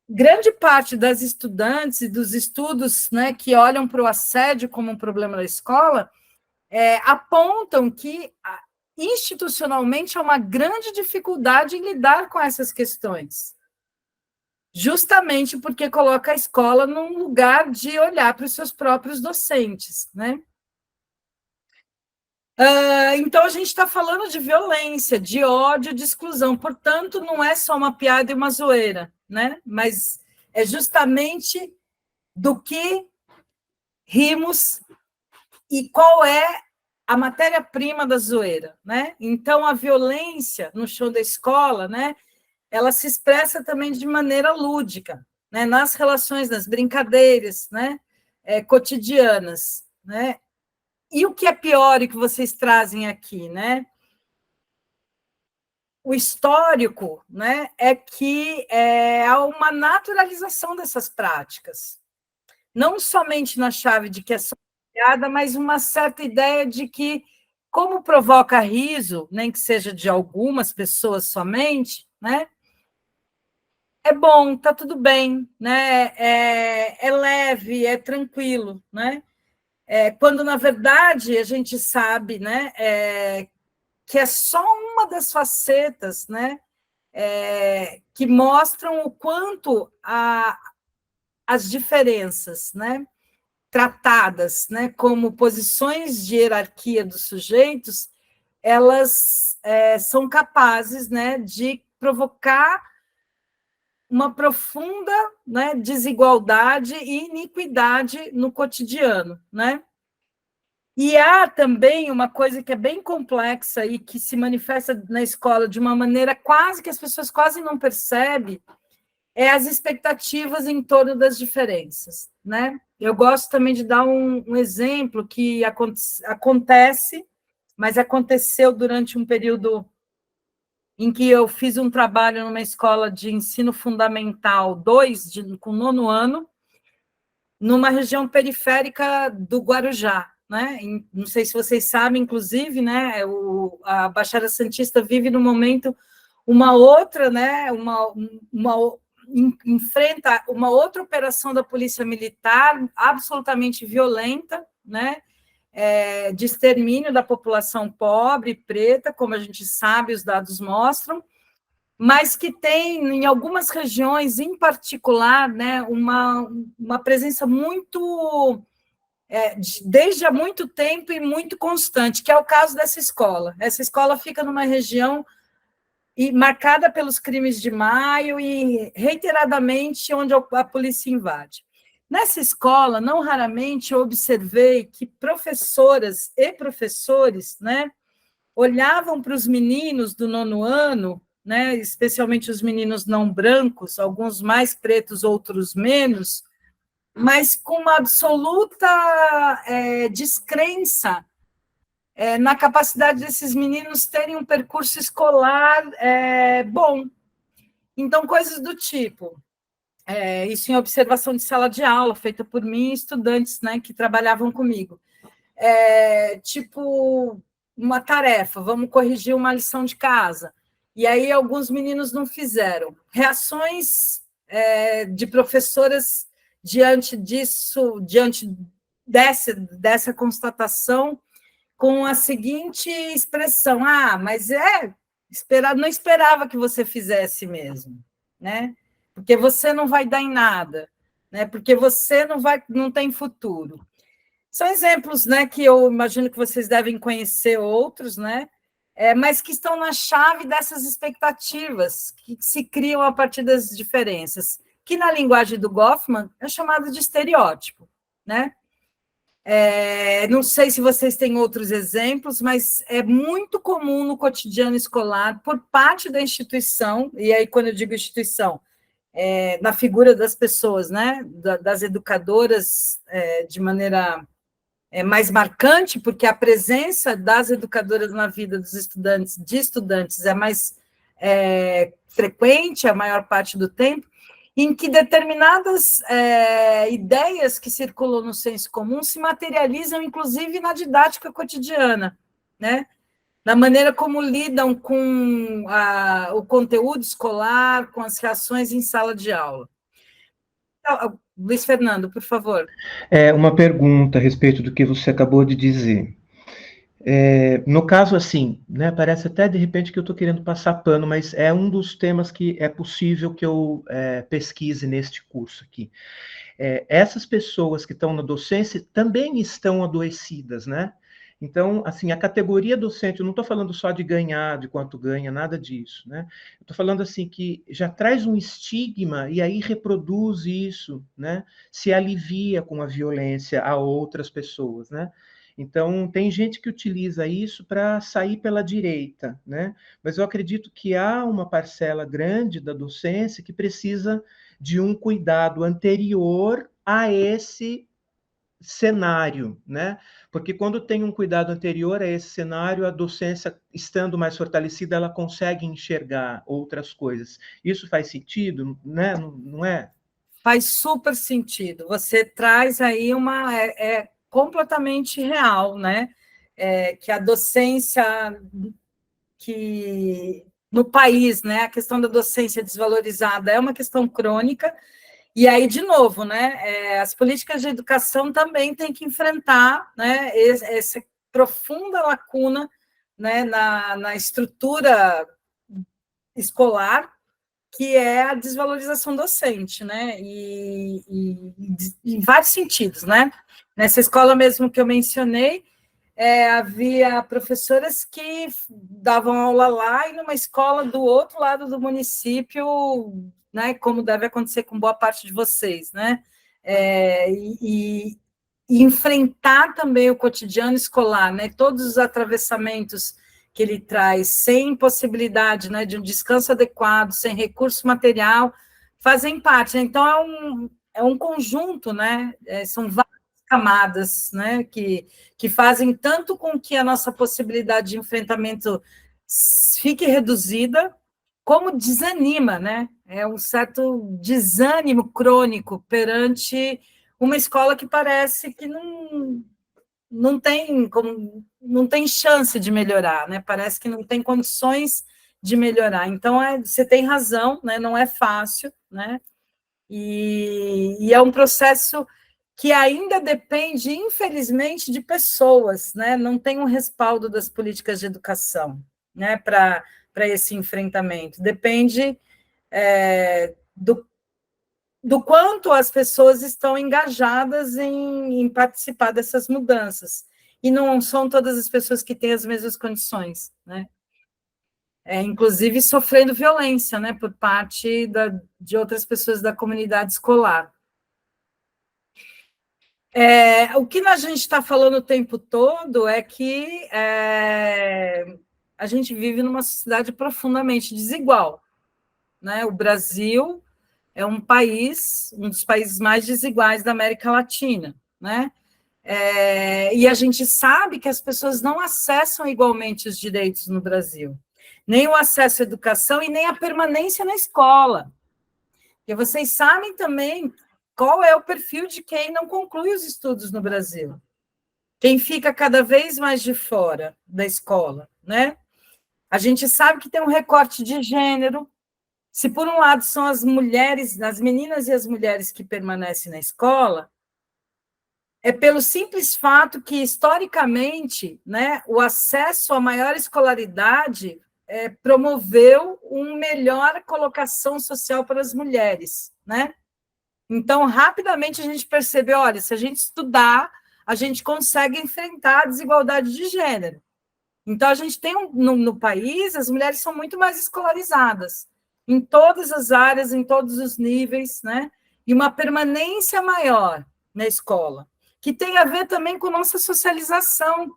grande parte das estudantes e dos estudos, né, que olham para o assédio como um problema da escola, apontam que institucionalmente há uma grande dificuldade em lidar com essas questões, justamente porque coloca a escola num lugar de olhar para os seus próprios docentes, né? Então, a gente está falando de violência, de ódio, de exclusão, portanto, não é só uma piada e uma zoeira, né? Mas é justamente do que rimos e qual é a matéria-prima da zoeira, né? Então, a violência no chão da escola, né, ela se expressa também de maneira lúdica, né, nas relações, nas brincadeiras, né, cotidianas, né? E o que é pior e que vocês trazem aqui, né? O histórico, né, é que há uma naturalização dessas práticas, não somente na chave de que é só piada, mas uma certa ideia de que, como provoca riso, nem que seja de algumas pessoas somente, né? É bom, tá tudo bem, né? É leve, é tranquilo, né? quando, na verdade, a gente sabe, né, que é só uma das facetas, né, que mostram o quanto as diferenças, né, tratadas, né, como posições de hierarquia dos sujeitos, elas são capazes, né, de provocar uma profunda, né, desigualdade e iniquidade no cotidiano, né? E há também uma coisa que é bem complexa e que se manifesta na escola de uma maneira quase que as pessoas quase não percebem, as expectativas em torno das diferenças, né? Eu gosto também de dar um exemplo que acontece, mas aconteceu durante um período em que eu fiz um trabalho numa escola de ensino fundamental 2, com 9º ano, numa região periférica do Guarujá, né? Não sei se vocês sabem, inclusive, né? A Baixada Santista vive no momento uma outra, né? Enfrenta uma outra operação da Polícia Militar absolutamente violenta, né? De extermínio da população pobre, preta, como a gente sabe, os dados mostram, mas que tem, em algumas regiões, em particular, né, uma presença muito, desde há muito tempo e muito constante, que é o caso dessa escola. Essa escola fica numa região marcada pelos crimes de maio e, reiteradamente, onde a polícia invade. Nessa escola, não raramente, eu observei que professoras e professores, né, olhavam para os meninos do 9º ano, né, especialmente os meninos não brancos, alguns mais pretos, outros menos, mas com uma absoluta descrença na capacidade desses meninos terem um percurso escolar bom. Então, coisas do tipo, isso em observação de sala de aula, feita por mim e estudantes, né, que trabalhavam comigo. Tipo, uma tarefa, vamos corrigir uma lição de casa. E aí alguns meninos não fizeram. Reações de professoras diante disso, diante dessa constatação, com a seguinte expressão: mas não esperava que você fizesse mesmo, né? Porque você não vai dar em nada, né? Porque você não tem futuro. São exemplos, né, que eu imagino que vocês devem conhecer outros, né? Mas que estão na chave dessas expectativas que se criam a partir das diferenças, que na linguagem do Goffman é chamado de estereótipo, né? Não sei se vocês têm outros exemplos, mas é muito comum no cotidiano escolar, por parte da instituição, e aí quando eu digo instituição, na figura das pessoas, né, das educadoras, de maneira mais marcante, porque a presença das educadoras na vida dos estudantes é mais frequente, a maior parte do tempo, em que determinadas ideias que circulam no senso comum se materializam, inclusive, na didática cotidiana, né? Na maneira como lidam com o conteúdo escolar, com as reações em sala de aula. Luiz Fernando, por favor. Uma pergunta a respeito do que você acabou de dizer. No caso, assim, né, parece até de repente que eu estou querendo passar pano, mas é um dos temas que é possível que eu pesquise neste curso aqui. Essas pessoas que estão na docência também estão adoecidas, né? Então, assim, a categoria docente, eu não estou falando só de ganhar, de quanto ganha, nada disso, né? Eu estou falando, assim, que já traz um estigma e aí reproduz isso, né? Se alivia com a violência a outras pessoas, né? Então, tem gente que utiliza isso para sair pela direita, né? Mas eu acredito que há uma parcela grande da docência que precisa de um cuidado anterior a esse cenário, né? Porque quando tem um cuidado anterior a esse cenário, a docência, estando mais fortalecida, ela consegue enxergar outras coisas. Isso faz sentido, né? Não é? Faz super sentido. Você traz aí completamente real, né? Que a docência que no país, né? A questão da docência desvalorizada é uma questão crônica E aí, de novo, né, as políticas de educação também têm que enfrentar, né, essa profunda lacuna, né, na estrutura escolar, que é a desvalorização docente, né, e em vários sentidos, né. Nessa escola mesmo que eu mencionei, havia professoras que davam aula lá e numa escola do outro lado do município, né, como deve acontecer com boa parte de vocês, né, e enfrentar também o cotidiano escolar, né, todos os atravessamentos que ele traz, sem possibilidade, né, de um descanso adequado, sem recurso material, fazem parte. Então, é um conjunto, né, são várias camadas, né, que fazem tanto com que a nossa possibilidade de enfrentamento fique reduzida, como desanima, né? É um certo desânimo crônico perante uma escola que parece que não tem chance de melhorar, né? Parece que não tem condições de melhorar. Então, você tem razão, né? Não é fácil, né? E é um processo que ainda depende, infelizmente, de pessoas, né? Não tem um respaldo das políticas de educação, né? Para esse enfrentamento. Depende do quanto as pessoas estão engajadas em participar dessas mudanças. E não são todas as pessoas que têm as mesmas condições, né? Inclusive sofrendo violência, né, por parte de outras pessoas da comunidade escolar. O que a gente está falando o tempo todo é que a gente vive numa sociedade profundamente desigual, né? O Brasil é um dos países mais desiguais da América Latina, né? E a gente sabe que as pessoas não acessam igualmente os direitos no Brasil, nem o acesso à educação e nem a permanência na escola. E vocês sabem também qual é o perfil de quem não conclui os estudos no Brasil, quem fica cada vez mais de fora da escola, né? A gente sabe que tem um recorte de gênero. Se, por um lado, são as mulheres, as meninas e as mulheres que permanecem na escola, é pelo simples fato que, historicamente, né, o acesso à maior escolaridade promoveu uma melhor colocação social para as mulheres, né? Então, rapidamente, a gente percebeu, olha, se a gente estudar, a gente consegue enfrentar a desigualdade de gênero. Então, a gente tem, no país, as mulheres são muito mais escolarizadas, em todas as áreas, em todos os níveis, né? E uma permanência maior na escola, que tem a ver também com nossa socialização.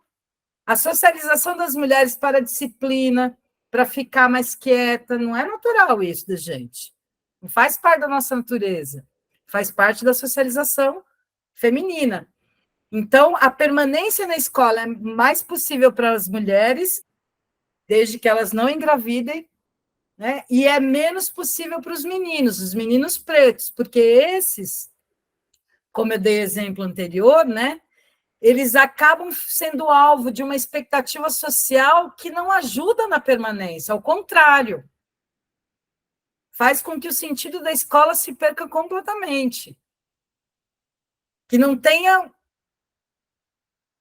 A socialização das mulheres para a disciplina, para ficar mais quieta, não é natural isso da gente. Não faz parte da nossa natureza. Faz parte da socialização feminina. Então, a permanência na escola é mais possível para as mulheres, desde que elas não engravidem, né? E é menos possível para os meninos pretos, porque esses, como eu dei exemplo anterior, né, eles acabam sendo alvo de uma expectativa social que não ajuda na permanência, ao contrário, faz com que o sentido da escola se perca completamente, que não tenha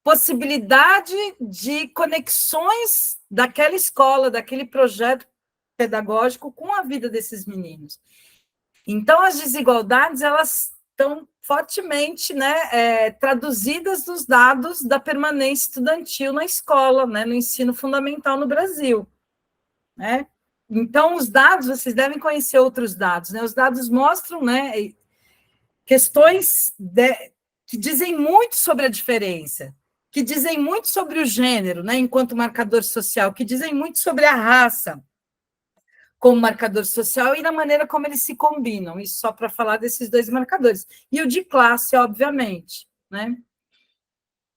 possibilidade de conexões daquela escola, daquele projeto pedagógico com a vida desses meninos. Então, as desigualdades, elas estão fortemente, né, traduzidas nos dados da permanência estudantil na escola, né, no ensino fundamental no Brasil, né? Então, os dados, vocês devem conhecer outros dados, né? Os dados mostram, né, questões que dizem muito sobre a diferença, que dizem muito sobre o gênero, né, enquanto marcador social, que dizem muito sobre a raça como marcador social e na maneira como eles se combinam, isso só para falar desses dois marcadores. E o de classe, obviamente, né?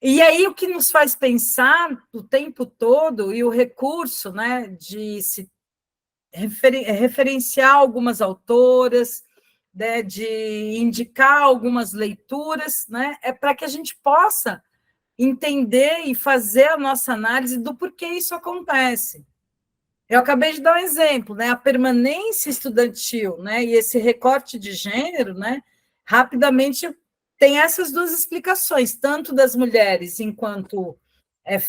E aí o que nos faz pensar o tempo todo, e o recurso, né, de se referenciar algumas autoras, né, de indicar algumas leituras, né, é para que a gente possa entender e fazer a nossa análise do porquê isso acontece. Eu acabei de dar um exemplo, né? A permanência estudantil, né? E esse recorte de gênero, né? Rapidamente tem essas duas explicações, tanto das mulheres enquanto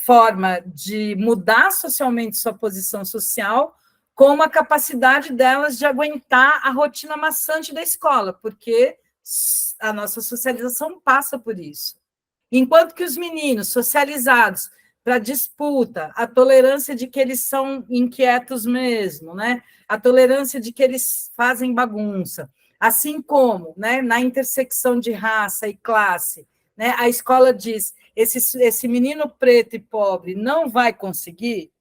forma de mudar socialmente sua posição social, como a capacidade delas de aguentar a rotina maçante da escola, porque a nossa socialização passa por isso. Enquanto que os meninos socializados para disputa, a tolerância de que eles são inquietos mesmo, né? A tolerância de que eles fazem bagunça, assim como, né, na intersecção de raça e classe, né, a escola diz, esse menino preto e pobre não vai conseguir,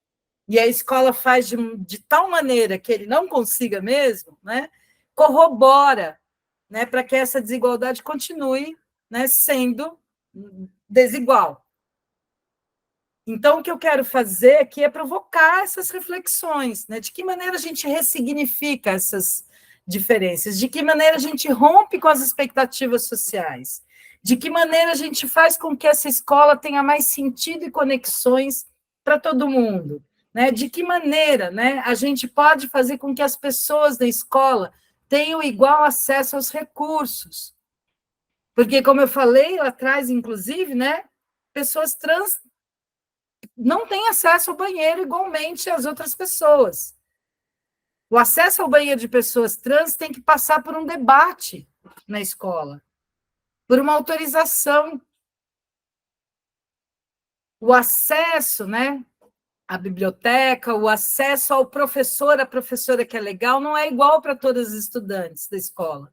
e a escola faz de tal maneira que ele não consiga mesmo, né, corrobora, né, para que essa desigualdade continue, né, sendo desigual. Então, o que eu quero fazer aqui é provocar essas reflexões, né? De que maneira a gente ressignifica essas diferenças, de que maneira a gente rompe com as expectativas sociais, de que maneira a gente faz com que essa escola tenha mais sentido e conexões para todo mundo, né? De que maneira, né, a gente pode fazer com que as pessoas da escola tenham igual acesso aos recursos. Porque, como eu falei lá atrás, inclusive, né, pessoas trans não têm acesso ao banheiro igualmente às outras pessoas. O acesso ao banheiro de pessoas trans tem que passar por um debate na escola, por uma autorização. O acesso, né, à biblioteca, o acesso ao professor, à professora que é legal, não é igual para todas as estudantes da escola.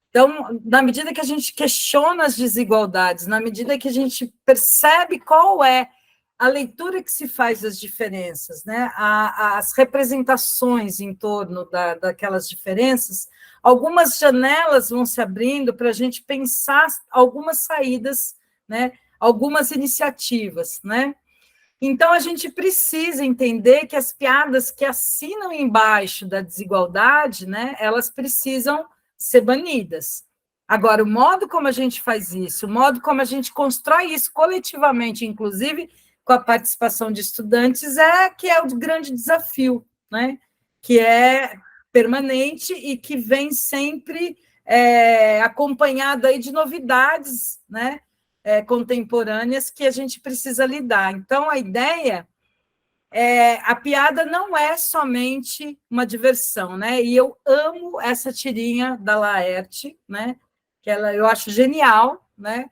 Então, na medida que a gente questiona as desigualdades, na medida que a gente percebe qual é a leitura que se faz das diferenças, né? As representações em torno daquelas diferenças, algumas janelas vão se abrindo para a gente pensar algumas saídas, né? Algumas iniciativas, né? Então, a gente precisa entender que as piadas que assinam embaixo da desigualdade, né? Elas precisam ser banidas. Agora, o modo como a gente faz isso, o modo como a gente constrói isso coletivamente, inclusive com a participação de estudantes, que é o grande desafio, né? Que é permanente e que vem sempre acompanhado aí de novidades, né? Contemporâneas que a gente precisa lidar. Então, a ideia a piada não é somente uma diversão, né? E eu amo essa tirinha da Laerte, né? Que eu acho genial, né?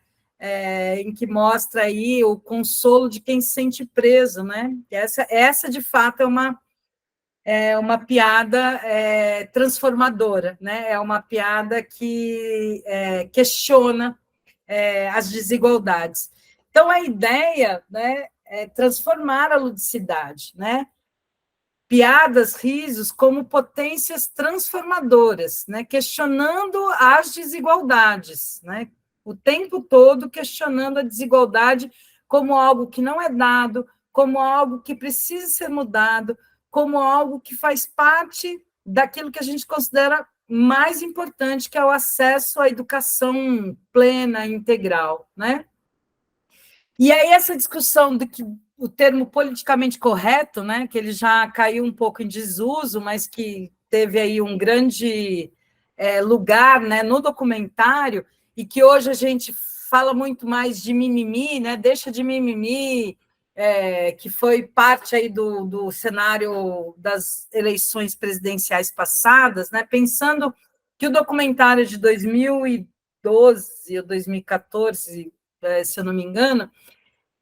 Em que mostra aí o consolo de quem se sente preso, né? Essa de fato é uma piada transformadora, né? É uma piada que questiona as desigualdades. Então, a ideia, né, é transformar a ludicidade, né? Piadas, risos, como potências transformadoras, né? Questionando as desigualdades, né? O tempo todo questionando a desigualdade como algo que não é dado, como algo que precisa ser mudado, como algo que faz parte daquilo que a gente considera mais importante, que é o acesso à educação plena, integral, né? E aí essa discussão do que o termo politicamente correto, né, que ele já caiu um pouco em desuso, mas que teve aí um grande lugar, né, no documentário, e que hoje a gente fala muito mais de mimimi, né, deixa de mimimi, que foi parte aí do cenário das eleições presidenciais passadas, né, pensando que o documentário de 2012 ou 2014, se eu não me engano,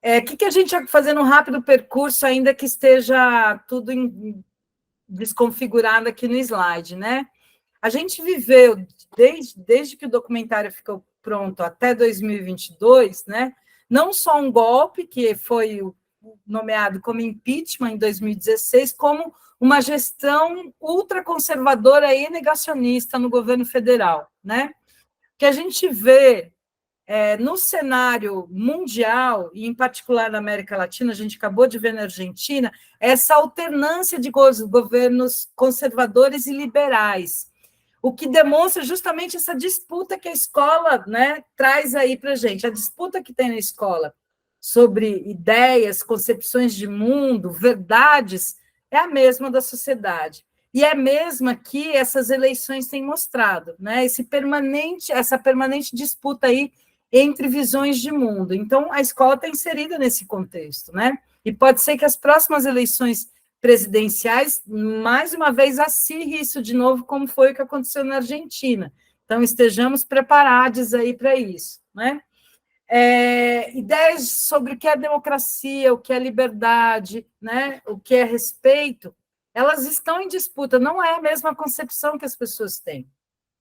o que a gente vai fazer um rápido percurso, ainda que esteja tudo desconfigurado aqui no slide, né? A gente viveu, desde que o documentário ficou pronto até 2022, né? Não só um golpe, que foi nomeado como impeachment em 2016, como uma gestão ultraconservadora e negacionista no governo federal, né? Que a gente vê no cenário mundial, e em particular na América Latina, a gente acabou de ver na Argentina, essa alternância de governos conservadores e liberais, o que demonstra justamente essa disputa que a escola, né, traz aí para a gente, a disputa que tem na escola sobre ideias, concepções de mundo, verdades, é a mesma da sociedade. E é a mesma que essas eleições têm mostrado, né? Essa permanente disputa aí entre visões de mundo. Então, a escola está inserida nesse contexto, né? E pode ser que as próximas eleições presidenciais, mais uma vez, acirre isso de novo, como foi o que aconteceu na Argentina. Então, estejamos preparados aí para isso, né? Ideias sobre o que é democracia, o que é liberdade, né? O que é respeito, elas estão em disputa, não é a mesma concepção que as pessoas têm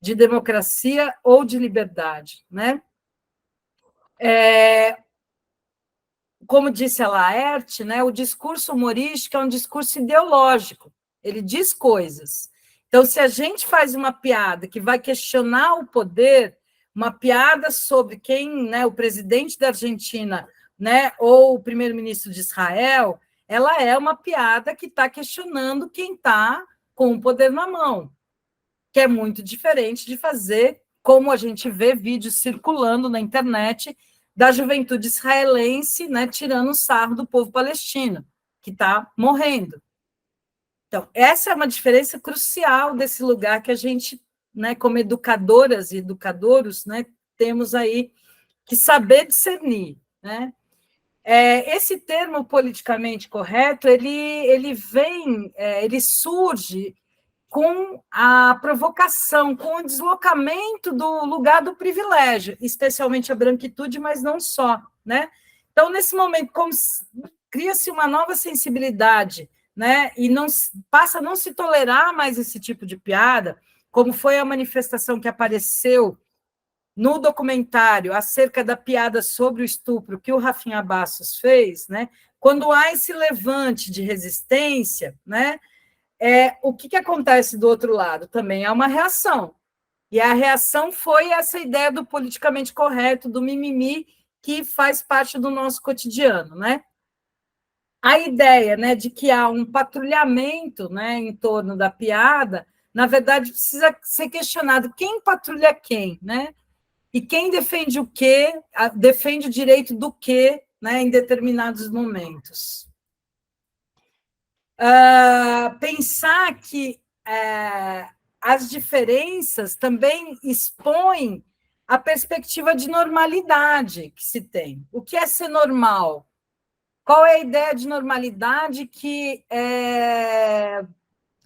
de democracia ou de liberdade, né? Como disse a Laerte, né, o discurso humorístico é um discurso ideológico, ele diz coisas. Então, se a gente faz uma piada que vai questionar o poder, uma piada sobre quem, né, o presidente da Argentina, né, ou o primeiro-ministro de Israel, ela é uma piada que está questionando quem está com o poder na mão, que é muito diferente de fazer, como a gente vê vídeos circulando na internet da juventude israelense, né, tirando o sarro do povo palestino, que está morrendo. Então, essa é uma diferença crucial desse lugar que a gente, né, como educadoras e educadores, né, temos aí que saber discernir, né? Esse termo politicamente correto, ele surge com a provocação, com o deslocamento do lugar do privilégio, especialmente a branquitude, mas não só, né? Então, nesse momento, como cria-se uma nova sensibilidade, né? E passa a não se tolerar mais esse tipo de piada, como foi a manifestação que apareceu no documentário acerca da piada sobre o estupro que o Rafinha Bastos fez, né? Quando há esse levante de resistência, né? O que acontece do outro lado? Também há uma reação. E a reação foi essa ideia do politicamente correto, do mimimi, que faz parte do nosso cotidiano, né? A ideia, né, de que há um patrulhamento, né, em torno da piada, na verdade, precisa ser questionado quem patrulha quem, né? E quem defende o quê, defende o direito do quê, né, em determinados momentos. Pensar que as diferenças também expõem a perspectiva de normalidade que se tem. O que é ser normal? Qual é a ideia de normalidade que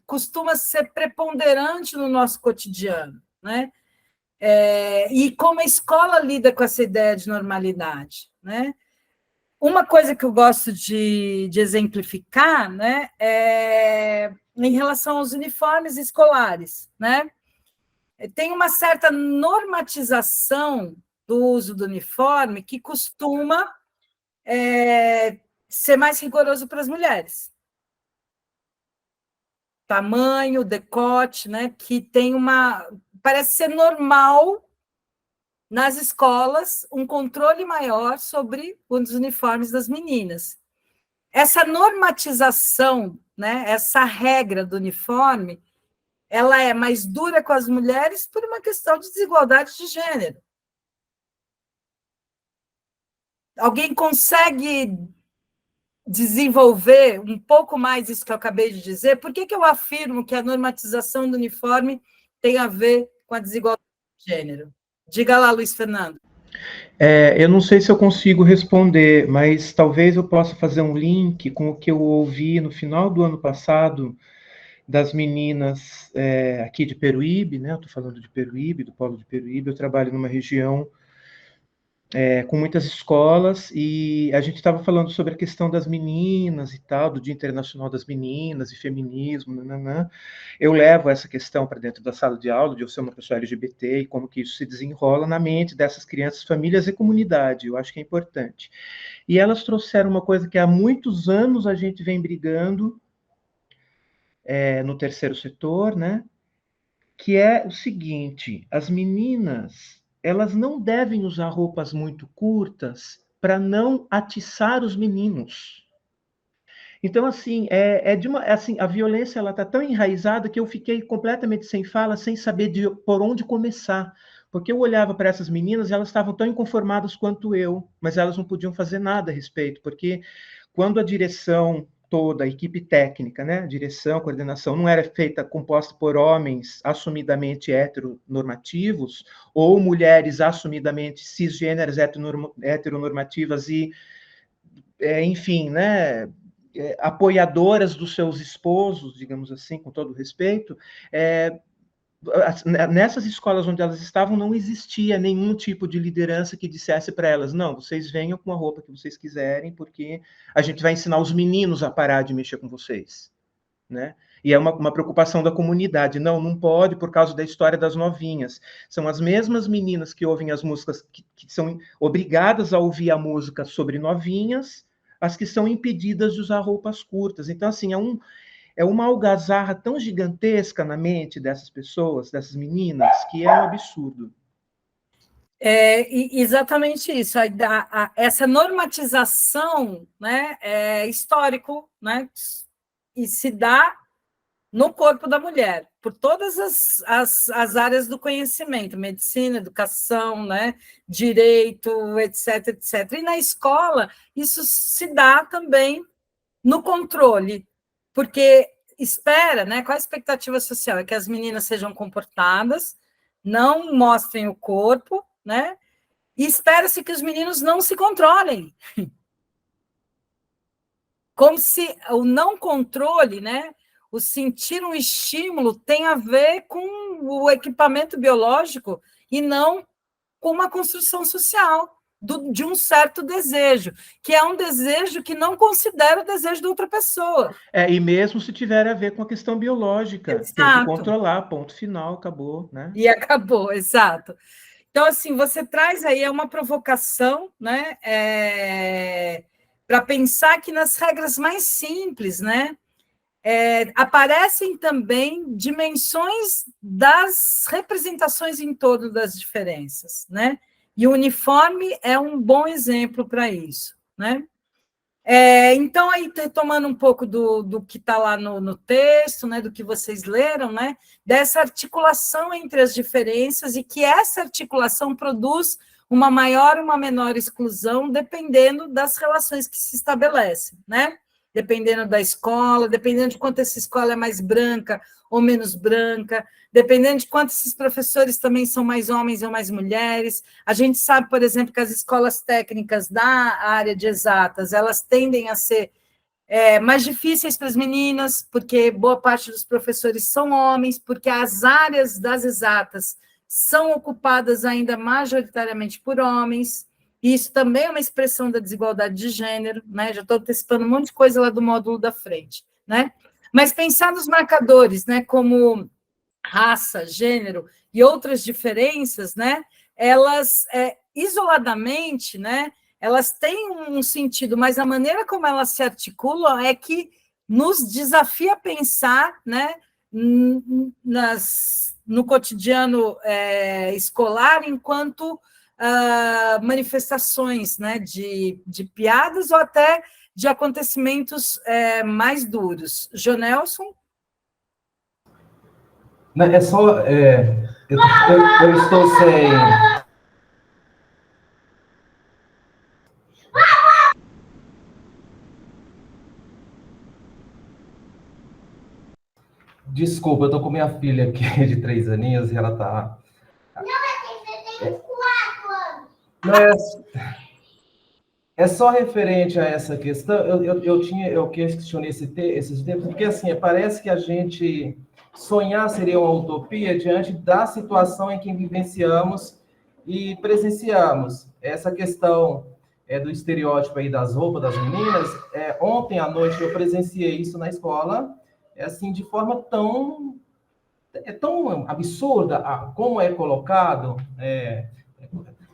costuma ser preponderante no nosso cotidiano, né? E como a escola lida com essa ideia de normalidade, né? Uma coisa que eu gosto de exemplificar, né, em relação aos uniformes escolares, né? Tem uma certa normatização do uso do uniforme que costuma ser mais rigoroso para as mulheres. Tamanho, decote, né, que tem parece ser normal nas escolas um controle maior sobre os uniformes das meninas. Essa normatização, né, essa regra do uniforme, ela é mais dura com as mulheres por uma questão de desigualdade de gênero. Alguém consegue desenvolver um pouco mais isso que eu acabei de dizer? Por que eu afirmo que a normatização do uniforme tem a ver com a desigualdade de gênero? Diga lá, Luiz Fernando. Eu não sei se eu consigo responder, mas talvez eu possa fazer um link com o que eu ouvi no final do ano passado das meninas aqui de Peruíbe, né? Eu estou falando de Peruíbe, do polo de Peruíbe. Eu trabalho numa região com muitas escolas, e a gente estava falando sobre a questão das meninas e tal, do Dia Internacional das Meninas e feminismo, nananã. Eu levo essa questão para dentro da sala de aula, de eu ser uma pessoa LGBT, e como que isso se desenrola na mente dessas crianças, famílias e comunidade, eu acho que é importante. E elas trouxeram uma coisa que há muitos anos a gente vem brigando no terceiro setor, né? Que é o seguinte: as meninas, elas não devem usar roupas muito curtas para não atiçar os meninos. Então, assim, assim, a violência ela está tão enraizada que eu fiquei completamente sem fala, sem saber por onde começar. Porque eu olhava para essas meninas e elas estavam tão inconformadas quanto eu, mas elas não podiam fazer nada a respeito, porque quando a direção toda, a equipe técnica, né, direção, coordenação, não era composta por homens assumidamente heteronormativos ou mulheres assumidamente cisgêneras heteronormativas e, enfim, né, apoiadoras dos seus esposos, digamos assim, com todo respeito, nessas escolas onde elas estavam, não existia nenhum tipo de liderança que dissesse para elas, não, vocês venham com a roupa que vocês quiserem, porque a gente vai ensinar os meninos a parar de mexer com vocês, né? E é uma preocupação da comunidade, não pode por causa da história das novinhas. São as mesmas meninas que ouvem as músicas, que são obrigadas a ouvir a música sobre novinhas, as que são impedidas de usar roupas curtas. Então, assim, é uma algazarra tão gigantesca na mente dessas pessoas, dessas meninas, que é um absurdo. Exatamente isso. Essa normatização, né, é histórico, né, e se dá no corpo da mulher, por todas as áreas do conhecimento, medicina, educação, né, direito, etc, etc. E na escola, isso se dá também no controle, porque espera, né? Qual a expectativa social? É que as meninas sejam comportadas, não mostrem o corpo, né? E espera-se que os meninos não se controlem. Como se o não controle, né? O sentir um estímulo tem a ver com o equipamento biológico e não com uma construção social. De um certo desejo, que é um desejo que não considera o desejo de outra pessoa. E mesmo se tiver a ver com a questão biológica, exato. Tem que controlar, ponto final, acabou, né? E acabou, exato. Então, assim, você traz aí uma provocação, né, para pensar que nas regras mais simples, né, aparecem também dimensões das representações em torno das diferenças, né? E o uniforme é um bom exemplo para isso, né? Então, aí, retomando um pouco do que está lá no texto, né, do que vocês leram, né, dessa articulação entre as diferenças e que essa articulação produz uma maior ou uma menor exclusão, dependendo das relações que se estabelecem, né? Dependendo da escola, dependendo de quanto essa escola é mais branca ou menos branca, dependendo de quanto esses professores também são mais homens ou mais mulheres. A gente sabe, por exemplo, que as escolas técnicas da área de exatas, elas tendem a ser mais difíceis para as meninas, porque boa parte dos professores são homens, porque as áreas das exatas são ocupadas ainda majoritariamente por homens. Isso também é uma expressão da desigualdade de gênero, né? Já estou antecipando um monte de coisa lá do módulo da frente, né? Mas pensar nos marcadores, né, como raça, gênero e outras diferenças, né, elas, isoladamente, né, elas têm um sentido, mas a maneira como elas se articulam é que nos desafia a pensar, né, no cotidiano escolar enquanto manifestações, né, de piadas ou até de acontecimentos mais duros. Jonelson? É só... eu estou sem... Desculpa, eu estou com minha filha aqui de 3 aninhos e ela está... Não, mas você tem 4 anos. É só referente a essa questão, eu questionei esses tempos, porque assim, parece que a gente sonhar seria uma utopia diante da situação em que vivenciamos e presenciamos. Essa questão do estereótipo aí das roupas das meninas, ontem à noite eu presenciei isso na escola, assim, de forma tão absurda, como é colocado,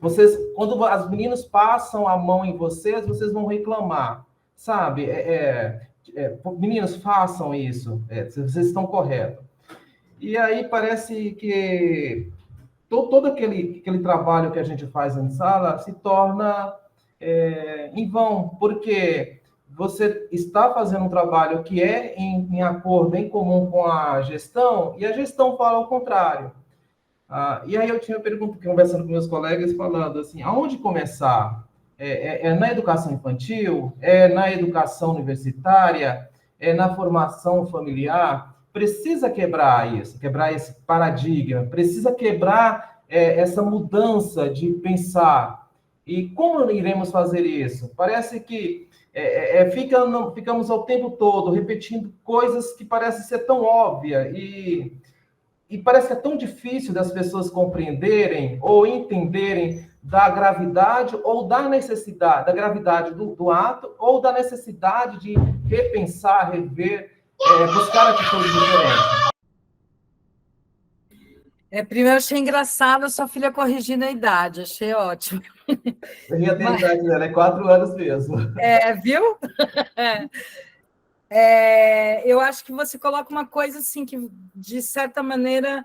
vocês, quando as meninas passam a mão em vocês vão reclamar, sabe? Meninos, façam isso, vocês estão corretos. E aí parece que todo aquele trabalho que a gente faz em sala se torna em vão, porque você está fazendo um trabalho que é em acordo, em comum com a gestão, e a gestão fala ao contrário. E aí eu tinha pergunta, conversando com meus colegas, falando assim, aonde começar? Na educação infantil? Na educação universitária? na formação familiar, precisa quebrar isso, quebrar esse paradigma, precisa quebrar essa mudança de pensar. E como iremos fazer isso? Parece que ficamos ao tempo todo repetindo coisas que parecem ser tão óbvias e parece que é tão difícil das pessoas compreenderem ou entenderem da gravidade ou da necessidade, da gravidade do ato ou da necessidade de repensar, rever, buscar atitudes diferentes. Primeiro, achei engraçado a sua filha corrigindo a idade, achei ótimo. A minha idade dela é 4 anos mesmo. Viu? Eu acho que você coloca uma coisa assim que, de certa maneira,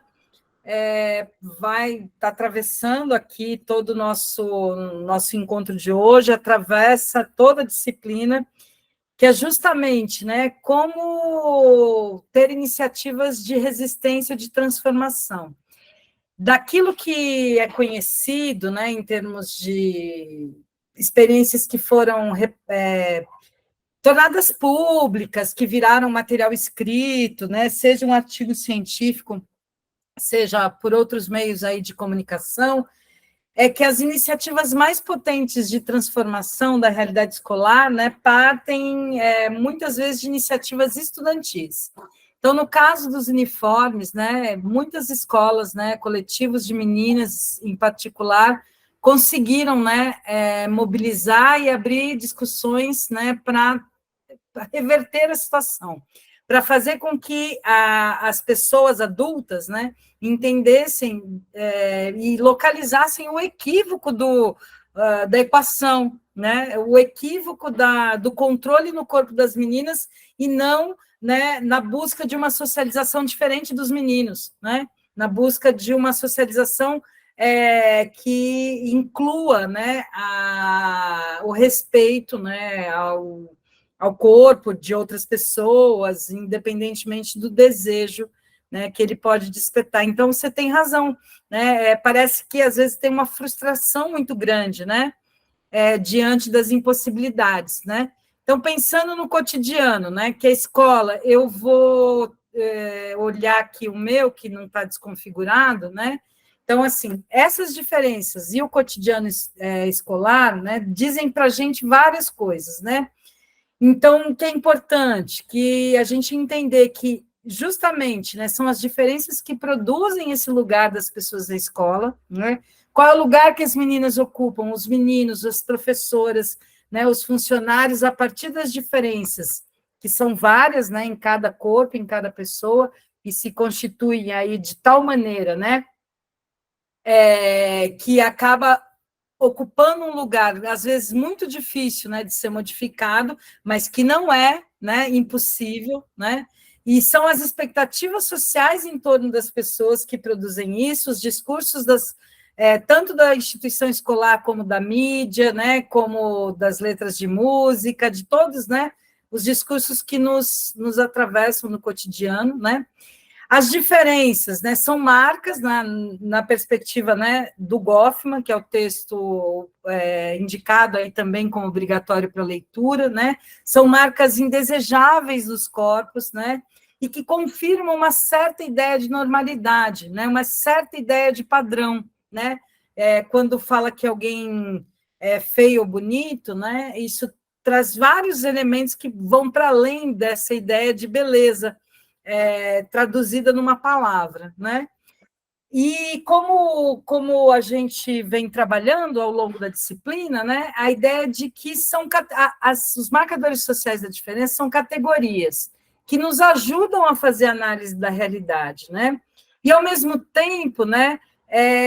vai estar atravessando aqui todo o nosso encontro de hoje, atravessa toda a disciplina, que é justamente, né, como ter iniciativas de resistência, de transformação. Daquilo que é conhecido, né, em termos de experiências que foram tornadas públicas, que viraram material escrito, né, seja um artigo científico, seja por outros meios aí de comunicação, é que as iniciativas mais potentes de transformação da realidade escolar, né, partem muitas vezes de iniciativas estudantis. Então, no caso dos uniformes, né, muitas escolas, né, coletivos de meninas em particular, conseguiram, né, mobilizar e abrir discussões, né, para reverter a situação, para fazer com que as pessoas adultas, né, entendessem e localizassem o equívoco da equação, né, o equívoco do controle no corpo das meninas e não, né, na busca de uma socialização diferente dos meninos, né, na busca de uma socialização que inclua, né, o respeito, né, ao corpo de outras pessoas, independentemente do desejo, né, que ele pode despertar. Então, você tem razão, né? Parece que, às vezes, tem uma frustração muito grande, né, diante das impossibilidades, né? Então, pensando no cotidiano, né, que a escola, eu vou olhar aqui o meu, que não está desconfigurado, né? Então, assim, essas diferenças e o cotidiano escolar, né, dizem para a gente várias coisas, né? Então, o que é importante? Que a gente entender que, justamente, né, são as diferenças que produzem esse lugar das pessoas da escola, né? Qual é o lugar que as meninas ocupam, os meninos, as professoras, né, os funcionários, a partir das diferenças, que são várias, né, em cada corpo, em cada pessoa, e se constituem aí de tal maneira, né, que acaba ocupando um lugar, às vezes, muito difícil, né, de ser modificado, mas que não é, né, impossível, né, e são as expectativas sociais em torno das pessoas que produzem isso, os discursos tanto da instituição escolar como da mídia, né, como das letras de música, de todos, né, os discursos que nos atravessam no cotidiano, né. As diferenças, né, são marcas na perspectiva, né, do Goffman, que é o texto indicado aí também como obrigatório para leitura, né, são marcas indesejáveis dos corpos, né, e que confirmam uma certa ideia de normalidade, né, uma certa ideia de padrão, né, quando fala que alguém é feio ou bonito, né, isso traz vários elementos que vão para além dessa ideia de beleza, traduzida numa palavra, né? E como a gente vem trabalhando ao longo da disciplina, né, a ideia de que os marcadores sociais da diferença são categorias que nos ajudam a fazer análise da realidade, né? E, ao mesmo tempo, né,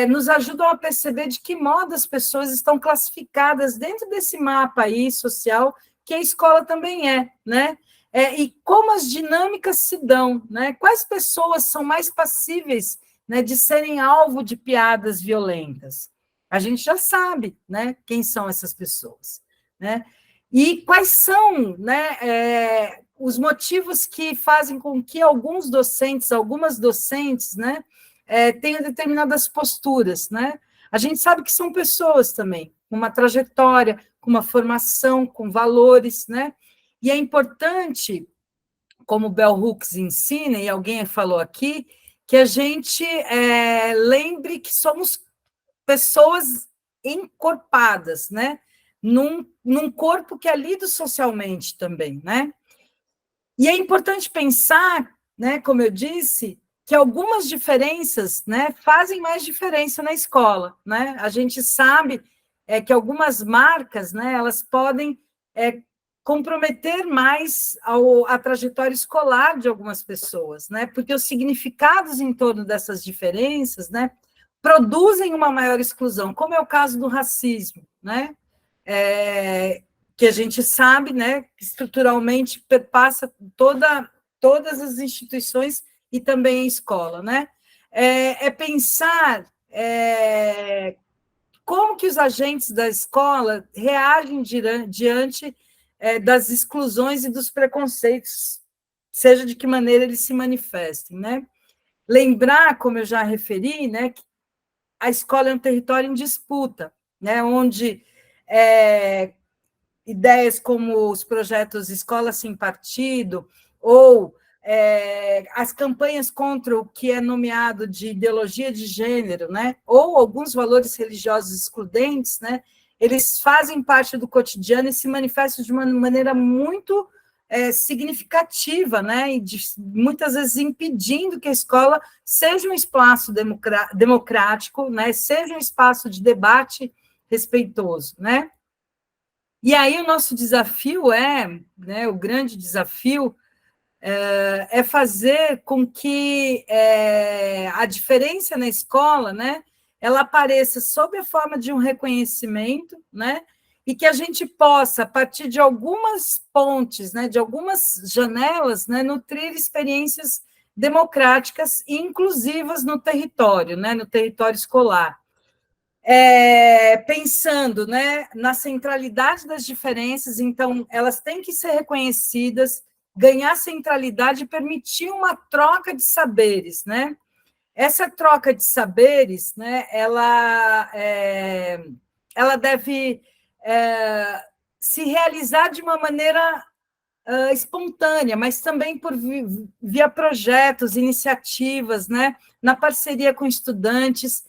nos ajudam a perceber de que modo as pessoas estão classificadas dentro desse mapa aí social que a escola também né? E como as dinâmicas se dão, né? Quais pessoas são mais passíveis, né, de serem alvo de piadas violentas? A gente já sabe, né, quem são essas pessoas, né? E quais são, né, os motivos que fazem com que algumas docentes, né, tenham determinadas posturas, né? A gente sabe que são pessoas também, com uma trajetória, com uma formação, com valores, né? E é importante como Bell Hooks ensina, e alguém falou aqui, que a gente lembre que somos pessoas encorpadas, né? Num corpo que é lido socialmente também, né? E é importante pensar, né, como eu disse, que algumas diferenças, né, fazem mais diferença na escola, né? A gente sabe que algumas marcas, né, elas podem comprometer mais a trajetória escolar de algumas pessoas, né? Porque os significados em torno dessas diferenças, né, produzem uma maior exclusão, como é o caso do racismo, né? Que a gente sabe, né, que estruturalmente perpassa todas as instituições e também a escola, né? Pensar como que os agentes da escola reagem diante das exclusões e dos preconceitos, seja de que maneira eles se manifestem, né? Lembrar, como eu já referi, né, que a escola é um território em disputa, né, onde ideias como os projetos Escola Sem Partido ou as campanhas contra o que é nomeado de ideologia de gênero, né, ou alguns valores religiosos excludentes, né, eles fazem parte do cotidiano e se manifestam de uma maneira muito significativa, né, e muitas vezes impedindo que a escola seja um espaço democrático, né, seja um espaço de debate respeitoso, né. E aí o nosso desafio né, o grande desafio é fazer com que a diferença na escola, né, ela apareça sob a forma de um reconhecimento, né, e que a gente possa, a partir de algumas pontes, né, de algumas janelas, né, nutrir experiências democráticas e inclusivas no território, né, no território escolar. Pensando, né, na centralidade das diferenças, então, elas têm que ser reconhecidas, ganhar centralidade e permitir uma troca de saberes, né? Essa troca de saberes, né, ela deve se realizar de uma maneira espontânea, mas também via projetos, iniciativas, né, na parceria com estudantes,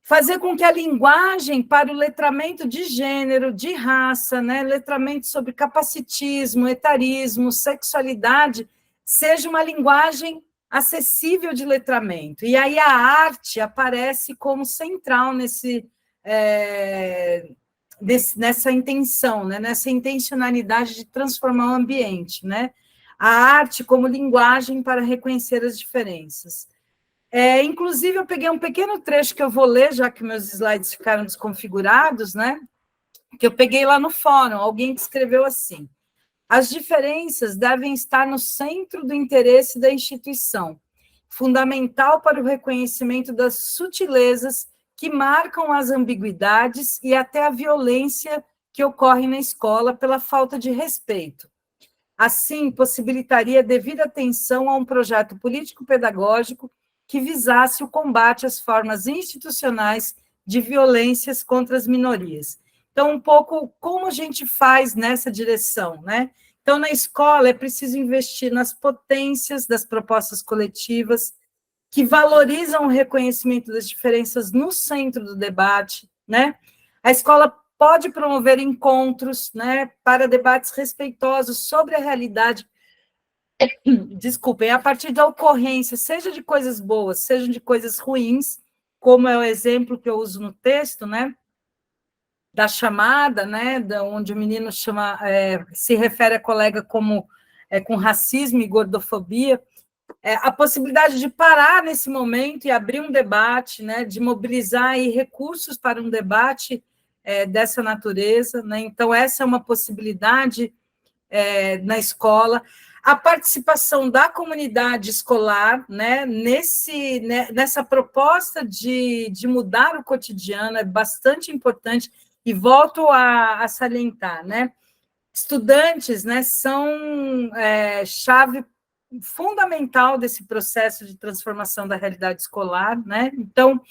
fazer com que a linguagem para o letramento de gênero, de raça, né, letramento sobre capacitismo, etarismo, sexualidade, seja uma linguagem acessível de letramento. E aí a arte aparece como central nessa intenção, né, nessa intencionalidade de transformar o ambiente, né? A arte como linguagem para reconhecer as diferenças. Inclusive, eu peguei um pequeno trecho que eu vou ler, já que meus slides ficaram desconfigurados, né? Que eu peguei lá no fórum, alguém que escreveu assim: as diferenças devem estar no centro do interesse da instituição, fundamental para o reconhecimento das sutilezas que marcam as ambiguidades e até a violência que ocorre na escola pela falta de respeito. Assim, possibilitaria devida atenção a um projeto político-pedagógico que visasse o combate às formas institucionais de violências contra as minorias. Então, um pouco como a gente faz nessa direção, né? Então, na escola é preciso investir nas potências das propostas coletivas que valorizam o reconhecimento das diferenças no centro do debate, né? A escola pode promover encontros, né, para debates respeitosos sobre a realidade, desculpem, a partir da ocorrência, seja de coisas boas, seja de coisas ruins, como é o exemplo que eu uso no texto, né, da chamada, né, onde o menino se refere a colega como com racismo e gordofobia, a possibilidade de parar nesse momento e abrir um debate, né, de mobilizar aí recursos para um debate dessa natureza, né? Então, essa é uma possibilidade na escola. A participação da comunidade escolar, né, nessa proposta de mudar o cotidiano é bastante importante, e volto a salientar, né? Estudantes, né, são chave fundamental desse processo de transformação da realidade escolar, né? Então,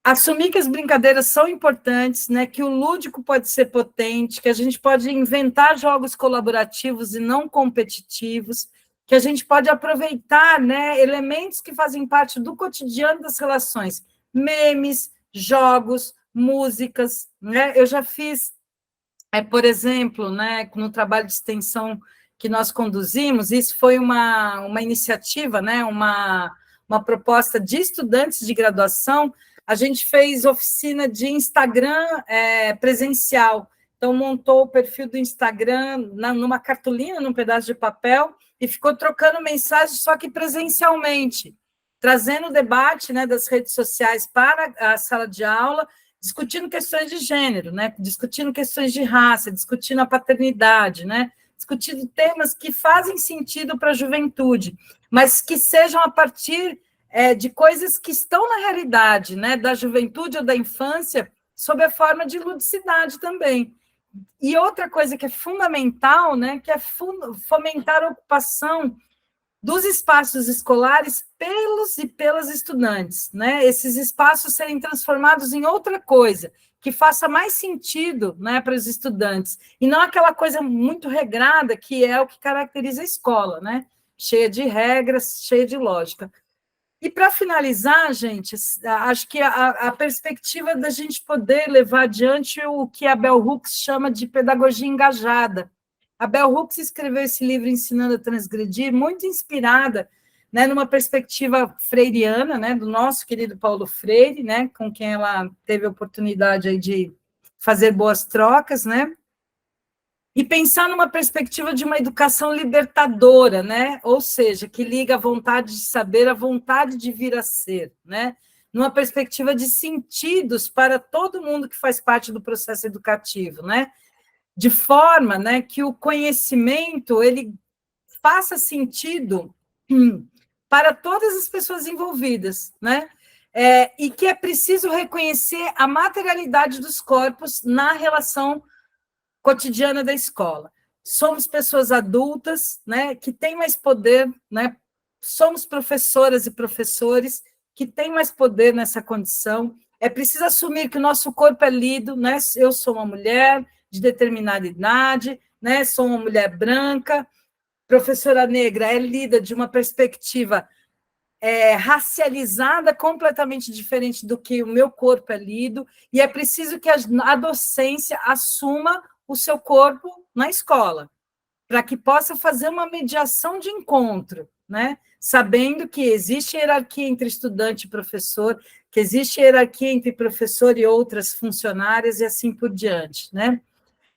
assumir que as brincadeiras são importantes, né, que o lúdico pode ser potente, que a gente pode inventar jogos colaborativos e não competitivos, que a gente pode aproveitar, né, elementos que fazem parte do cotidiano das relações, memes, jogos, músicas, né? Eu já fiz, por exemplo, né, no trabalho de extensão que nós conduzimos, isso foi uma iniciativa, né, uma proposta de estudantes de graduação. A gente fez oficina de Instagram presencial, então montou o perfil do Instagram numa cartolina, num pedaço de papel, e ficou trocando mensagens, só que presencialmente, trazendo o debate, né, das redes sociais para a sala de aula, discutindo questões de gênero, né, discutindo questões de raça, discutindo a paternidade, né, discutindo temas que fazem sentido para a juventude, mas que sejam a partir de coisas que estão na realidade, né, da juventude ou da infância, sob a forma de ludicidade também. E outra coisa que é fundamental, né, que é fomentar a ocupação dos espaços escolares pelos e pelas estudantes, né? Esses espaços serem transformados em outra coisa, que faça mais sentido, né, para os estudantes, e não aquela coisa muito regrada que é o que caracteriza a escola, né? Cheia de regras, cheia de lógica. E, para finalizar, gente, acho que a perspectiva da gente poder levar adiante o que a Bell Hooks chama de pedagogia engajada. A Bell Hooks escreveu esse livro Ensinando a Transgredir, muito inspirada, né, numa perspectiva freiriana, né, do nosso querido Paulo Freire, né, com quem ela teve a oportunidade aí de fazer boas trocas, né, e pensar numa perspectiva de uma educação libertadora, né? Ou seja, que liga a vontade de saber à vontade de vir a ser, né? Numa perspectiva de sentidos para todo mundo que faz parte do processo educativo, né? De forma, né, que o conhecimento ele faça sentido para todas as pessoas envolvidas, né? E que é preciso reconhecer a materialidade dos corpos na relação cotidiana da escola. Somos pessoas adultas, né, que têm mais poder, né? Somos professoras e professores que têm mais poder nessa condição. É preciso assumir que o nosso corpo é lido, né? Eu sou uma mulher de determinada idade, né? Sou uma mulher branca, professora negra é lida de uma perspectiva racializada, completamente diferente do que o meu corpo é lido, e é preciso que a docência assuma o seu corpo na escola, para que possa fazer uma mediação de encontro, né? Sabendo que existe hierarquia entre estudante e professor, que existe hierarquia entre professor e outras funcionárias, e assim por diante, né?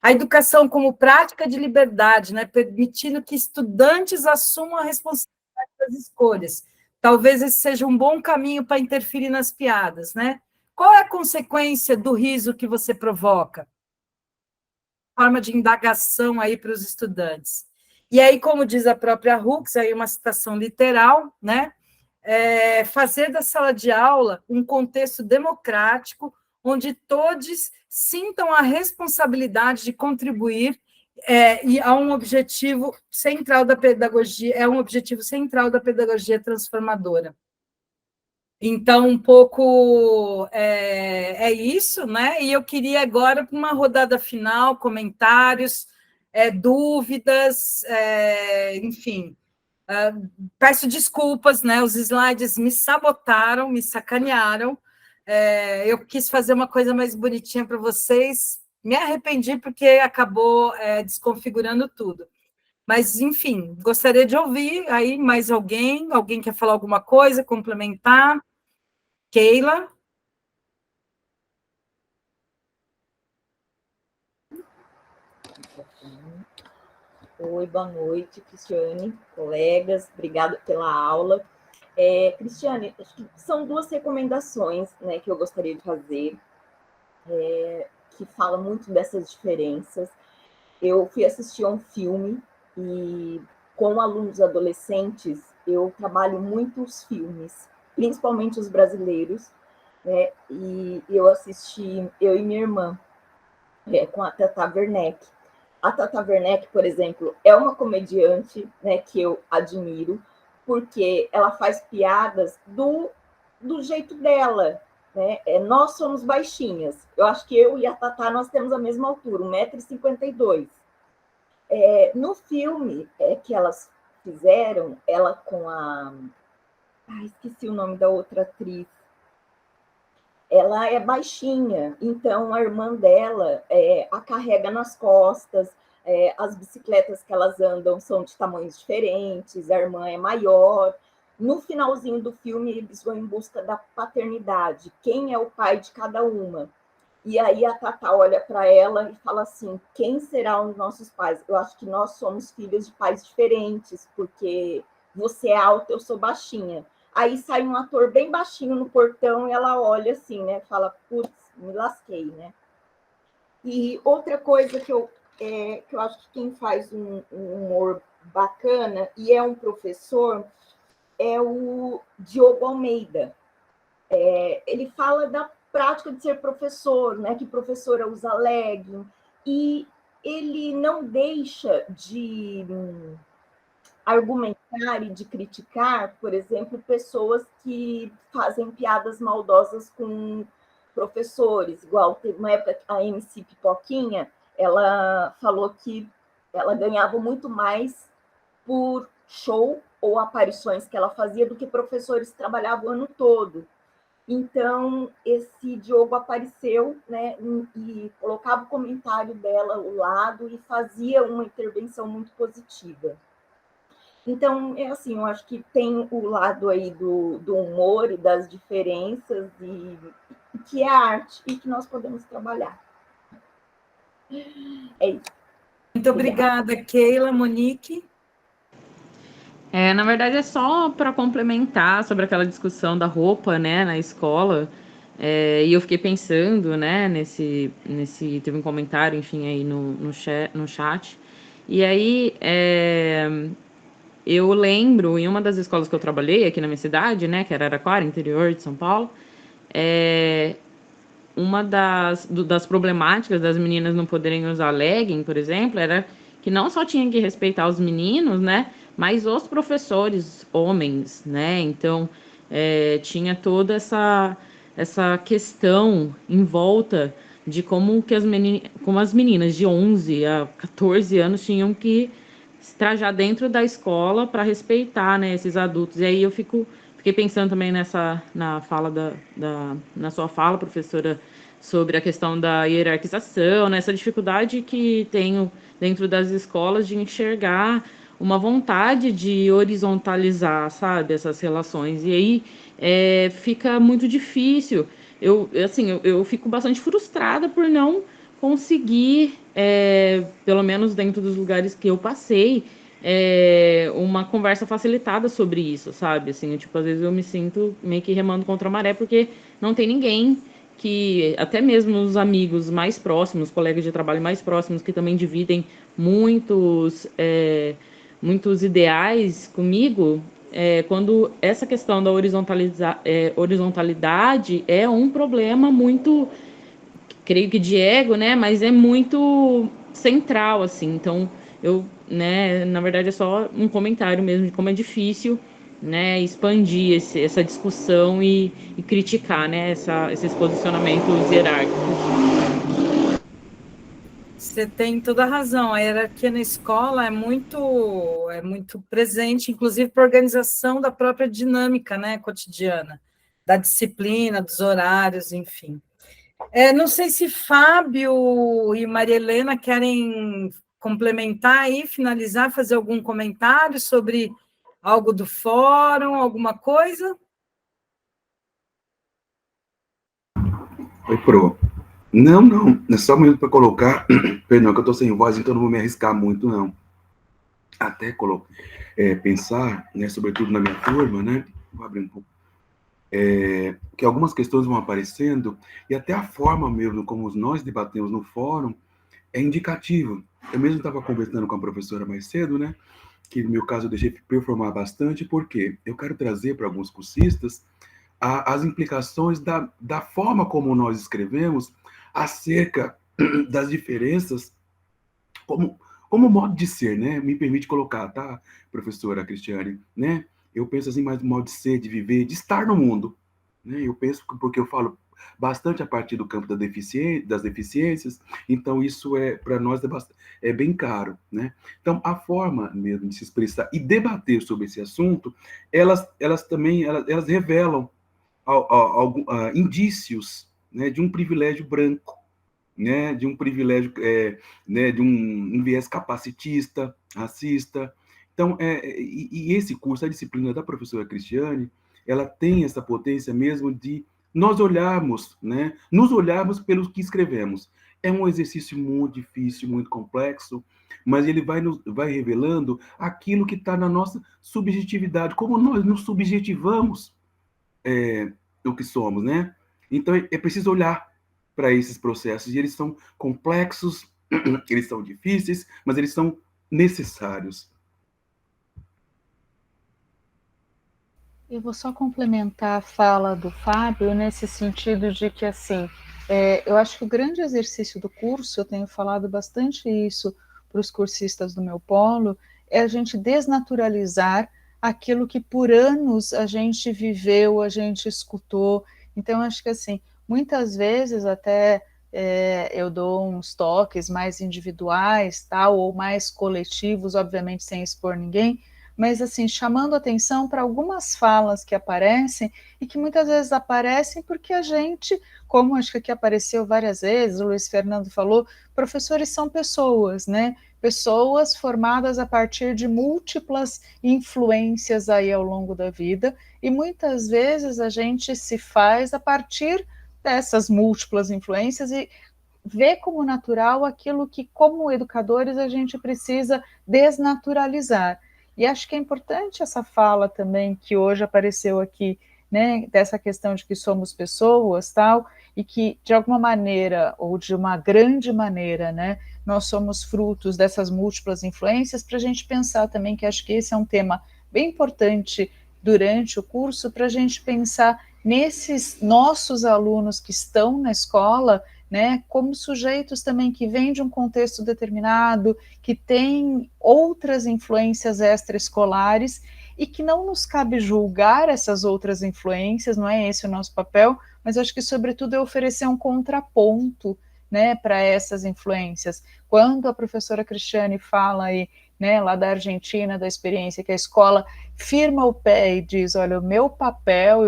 A educação como prática de liberdade, né? Permitindo que estudantes assumam a responsabilidade das escolhas. Talvez esse seja um bom caminho para interferir nas piadas, né? Qual é a consequência do riso que você provoca? Forma de indagação aí para os estudantes. E aí, como diz a própria Hooks, aí uma citação literal, né? Fazer da sala de aula um contexto democrático, onde todos sintam a responsabilidade de contribuir e há um objetivo central da pedagogia, um objetivo central da pedagogia transformadora. Então, um pouco isso, né? E eu queria agora, para uma rodada final, comentários, dúvidas, enfim. Peço desculpas, né? Os slides me sabotaram, me sacanearam. Eu quis fazer uma coisa mais bonitinha para vocês, me arrependi porque acabou desconfigurando tudo. Mas, enfim, gostaria de ouvir aí mais alguém. Alguém quer falar alguma coisa, complementar? Keila? Oi, boa noite, Cristiane, colegas, obrigada pela aula. Cristiane, acho que são duas recomendações, né, que eu gostaria de fazer, que falam muito dessas diferenças. Eu fui assistir a um filme e, com alunos adolescentes, eu trabalho muito os filmes, principalmente os brasileiros, né, e eu assisti, eu e minha irmã, com a Tata Werneck. A Tata Werneck, por exemplo, é uma comediante, né, que eu admiro, porque ela faz piadas do jeito dela, né? Nós somos baixinhas. Eu acho que eu e a Tata, nós temos a mesma altura, 1,52 m. No filme que elas fizeram, ela com a... esqueci o nome da outra atriz. Ela é baixinha, então a irmã dela a carrega nas costas, as bicicletas que elas andam são de tamanhos diferentes, a irmã é maior. No finalzinho do filme, eles vão em busca da paternidade, quem é o pai de cada uma. E aí a Tata olha para ela e fala assim, quem serão os nossos pais? Eu acho que nós somos filhos de pais diferentes, porque você é alta, eu sou baixinha. Aí sai um ator bem baixinho no portão e ela olha assim, né? Fala, putz, me lasquei, né? E outra coisa que eu acho que quem faz um humor bacana e é um professor é o Diogo Almeida. Ele fala da prática de ser professor, né? Que professora usa legging, e ele não deixa de argumentar e de criticar, por exemplo, pessoas que fazem piadas maldosas com professores, igual teve uma época a MC Pipoquinha, ela falou que ela ganhava muito mais por show ou aparições que ela fazia do que professores que trabalhavam o ano todo. Então, esse Diogo apareceu, né, e colocava o comentário dela ao lado e fazia uma intervenção muito positiva. Então, assim, eu acho que tem o lado aí do humor e das diferenças, e que é a arte e que nós podemos trabalhar. É isso. Muito obrigada, Keila. Monique? Na verdade, é só para complementar sobre aquela discussão da roupa, né, na escola. E eu fiquei pensando, né, teve um comentário, enfim, aí no chat. E aí, eu lembro, em uma das escolas que eu trabalhei aqui na minha cidade, né, que era Araraquara, interior de São Paulo, uma das problemáticas das meninas não poderem usar legging, por exemplo, era que não só tinha que respeitar os meninos, né, mas os professores homens, né, então tinha toda essa questão em volta de como as meninas de 11 a 14 anos tinham que se trajar dentro da escola para respeitar, né, esses adultos. E aí eu fiquei pensando também na sua fala, professora, sobre a questão da hierarquização, né, essa dificuldade que tenho dentro das escolas de enxergar uma vontade de horizontalizar, sabe, essas relações. E aí fica muito difícil. Eu fico bastante frustrada por não conseguir, pelo menos dentro dos lugares que eu passei, uma conversa facilitada sobre isso, sabe? Assim, às vezes eu me sinto meio que remando contra a maré, porque não tem ninguém que, até mesmo os amigos mais próximos, colegas de trabalho mais próximos, que também dividem muitos ideais comigo, quando essa questão da horizontalidade é um problema muito, creio que de ego, né, mas é muito central, assim. Então, né, na verdade é só um comentário mesmo de como é difícil, né, expandir essa discussão e criticar, né, esses posicionamentos hierárquicos. Você tem toda a razão. A hierarquia na escola é muito presente, inclusive para a organização da própria dinâmica, né, cotidiana, da disciplina, dos horários, enfim. Não sei se Fábio e Maria Helena querem complementar aí, finalizar, fazer algum comentário sobre algo do fórum, alguma coisa? Oi, Pro. Não, é só mesmo para colocar, perdão, que eu estou sem voz, então não vou me arriscar muito, não. Até pensar, né, sobretudo na minha turma, né, vou abrir um pouco, que algumas questões vão aparecendo, e até a forma mesmo como nós debatemos no fórum é indicativo. Eu mesmo estava conversando com a professora mais cedo, né, que no meu caso eu deixei performar bastante, porque eu quero trazer para alguns cursistas as implicações da forma como nós escrevemos acerca das diferenças como modo de ser, né? Me permite colocar, tá, professora Cristiane, né? Eu penso assim mais do modo de ser, de viver, de estar no mundo, né? Eu penso, porque eu falo, bastante a partir do campo das deficiências, então isso para nós é bem caro, né? Então, a forma mesmo de se expressar e debater sobre esse assunto, elas também revelam indícios, né, de um privilégio branco, né, de um privilégio, né, de um viés capacitista, racista. Então, e esse curso, a disciplina da professora Cristiane, ela tem essa potência mesmo de nós olharmos, né, nos olharmos pelo que escrevemos. É um exercício muito difícil, muito complexo, mas ele vai revelando aquilo que está na nossa subjetividade, como nós nos subjetivamos o que somos, né? Então, é preciso olhar para esses processos, e eles são complexos, eles são difíceis, mas eles são necessários. Eu vou só complementar a fala do Fábio nesse sentido de que, assim, eu acho que o grande exercício do curso, eu tenho falado bastante isso para os cursistas do meu polo, é a gente desnaturalizar aquilo que por anos a gente viveu, a gente escutou. Então, acho que, assim, muitas vezes até eu dou uns toques mais individuais, tal, ou mais coletivos, obviamente sem expor ninguém, mas assim, chamando atenção para algumas falas que aparecem e que muitas vezes aparecem porque a gente, como acho que aqui apareceu várias vezes, o Luiz Fernando falou, professores são pessoas, né? Pessoas formadas a partir de múltiplas influências aí ao longo da vida, e muitas vezes a gente se faz a partir dessas múltiplas influências e vê como natural aquilo que, como educadores, a gente precisa desnaturalizar. E acho que é importante essa fala também, que hoje apareceu aqui, né, dessa questão de que somos pessoas, tal, e que, de alguma maneira, ou de uma grande maneira, né, nós somos frutos dessas múltiplas influências, para a gente pensar também, que acho que esse é um tema bem importante durante o curso, para a gente pensar nesses nossos alunos que estão na escola, né, como sujeitos também que vêm de um contexto determinado, que têm outras influências extraescolares e que não nos cabe julgar essas outras influências, não é esse o nosso papel, mas acho que, sobretudo, é oferecer um contraponto, né, para essas influências. Quando a professora Cristiane fala aí, né, lá da Argentina, da experiência que a escola firma o pé e diz, olha, o meu papel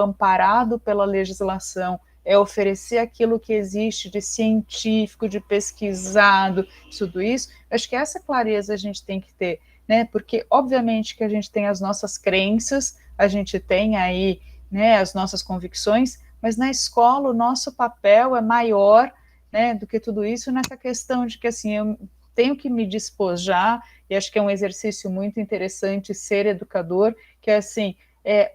amparado pela legislação é oferecer aquilo que existe de científico, de pesquisado, tudo isso, acho que essa clareza a gente tem que ter, né, porque obviamente que a gente tem as nossas crenças, a gente tem aí, né, as nossas convicções, mas na escola o nosso papel é maior, né, do que tudo isso, nessa questão de que, assim, eu tenho que me despojar, e acho que é um exercício muito interessante ser educador, que é assim,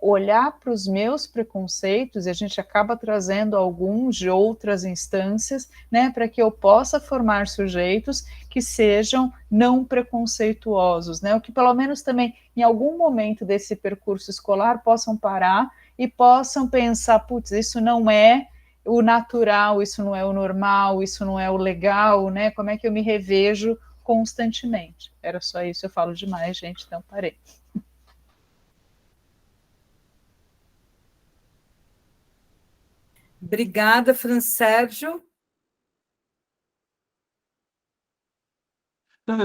olhar para os meus preconceitos, e a gente acaba trazendo alguns de outras instâncias, né, para que eu possa formar sujeitos que sejam não preconceituosos, né, ou que pelo menos também, em algum momento desse percurso escolar, possam parar e possam pensar, putz, isso não é o natural, isso não é o normal, isso não é o legal, né, como é que eu me revejo constantemente. Era só isso, eu falo demais, gente, então parei. Obrigada, Fran Sérgio.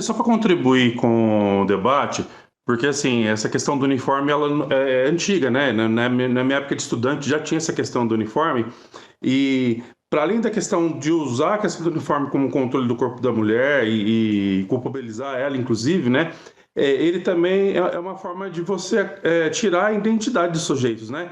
Só para contribuir com o debate, porque assim, essa questão do uniforme ela é antiga, né? Na minha época de estudante já tinha essa questão do uniforme, e para além da questão de usar a questão do uniforme como controle do corpo da mulher e culpabilizar ela, inclusive, né? Ele também é uma forma de você tirar a identidade dos sujeitos, né?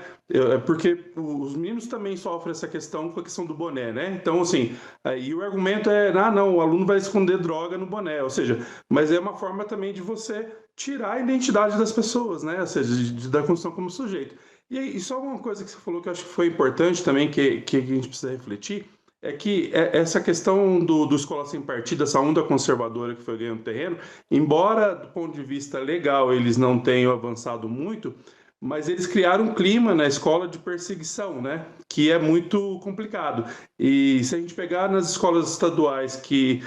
Porque os meninos também sofrem essa questão com a questão do boné, né? Então, assim, e o argumento é, não, o aluno vai esconder droga no boné, ou seja, mas é uma forma também de você tirar a identidade das pessoas, né? Ou seja, da construção como sujeito. E só uma coisa que você falou que eu acho que foi importante também, que a gente precisa refletir, é que essa questão do Escola Sem Partido, essa onda conservadora que foi ganhando terreno, embora do ponto de vista legal eles não tenham avançado muito, mas eles criaram um clima na escola de perseguição, né? Que é muito complicado. E se a gente pegar nas escolas estaduais que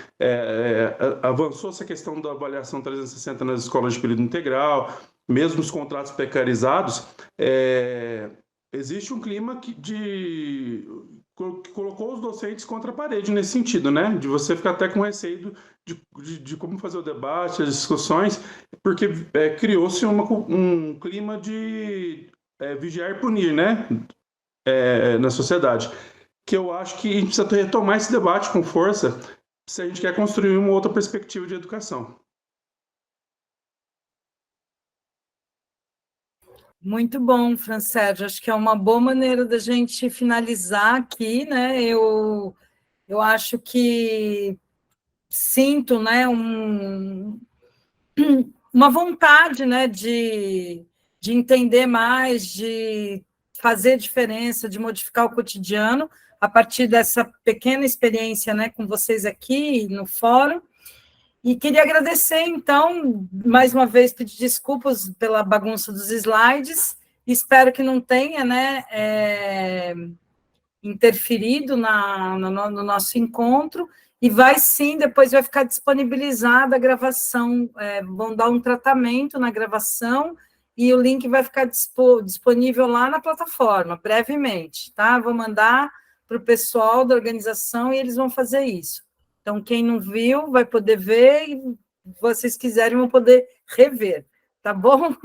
avançou essa questão da avaliação 360 nas escolas de período integral, mesmo os contratos precarizados, existe um clima que colocou os docentes contra a parede nesse sentido, né? De você ficar até com receio de como fazer o debate, as discussões, porque criou-se um clima de vigiar e punir, né? Na sociedade. Que eu acho que a gente precisa retomar esse debate com força se a gente quer construir uma outra perspectiva de educação. Muito bom, Francérgio. Acho que é uma boa maneira da gente finalizar aqui, né? Eu acho que sinto, né, uma vontade, né, de entender mais, de fazer diferença, de modificar o cotidiano a partir dessa pequena experiência, né, com vocês aqui no fórum. E queria agradecer, então, mais uma vez, pedir desculpas pela bagunça dos slides, espero que não tenha, né, interferido no nosso encontro, e vai sim, depois vai ficar disponibilizada a gravação, vão dar um tratamento na gravação, e o link vai ficar disponível lá na plataforma, brevemente, tá? Vou mandar para o pessoal da organização e eles vão fazer isso. Então, quem não viu vai poder ver, e vocês quiserem vão poder rever, tá bom?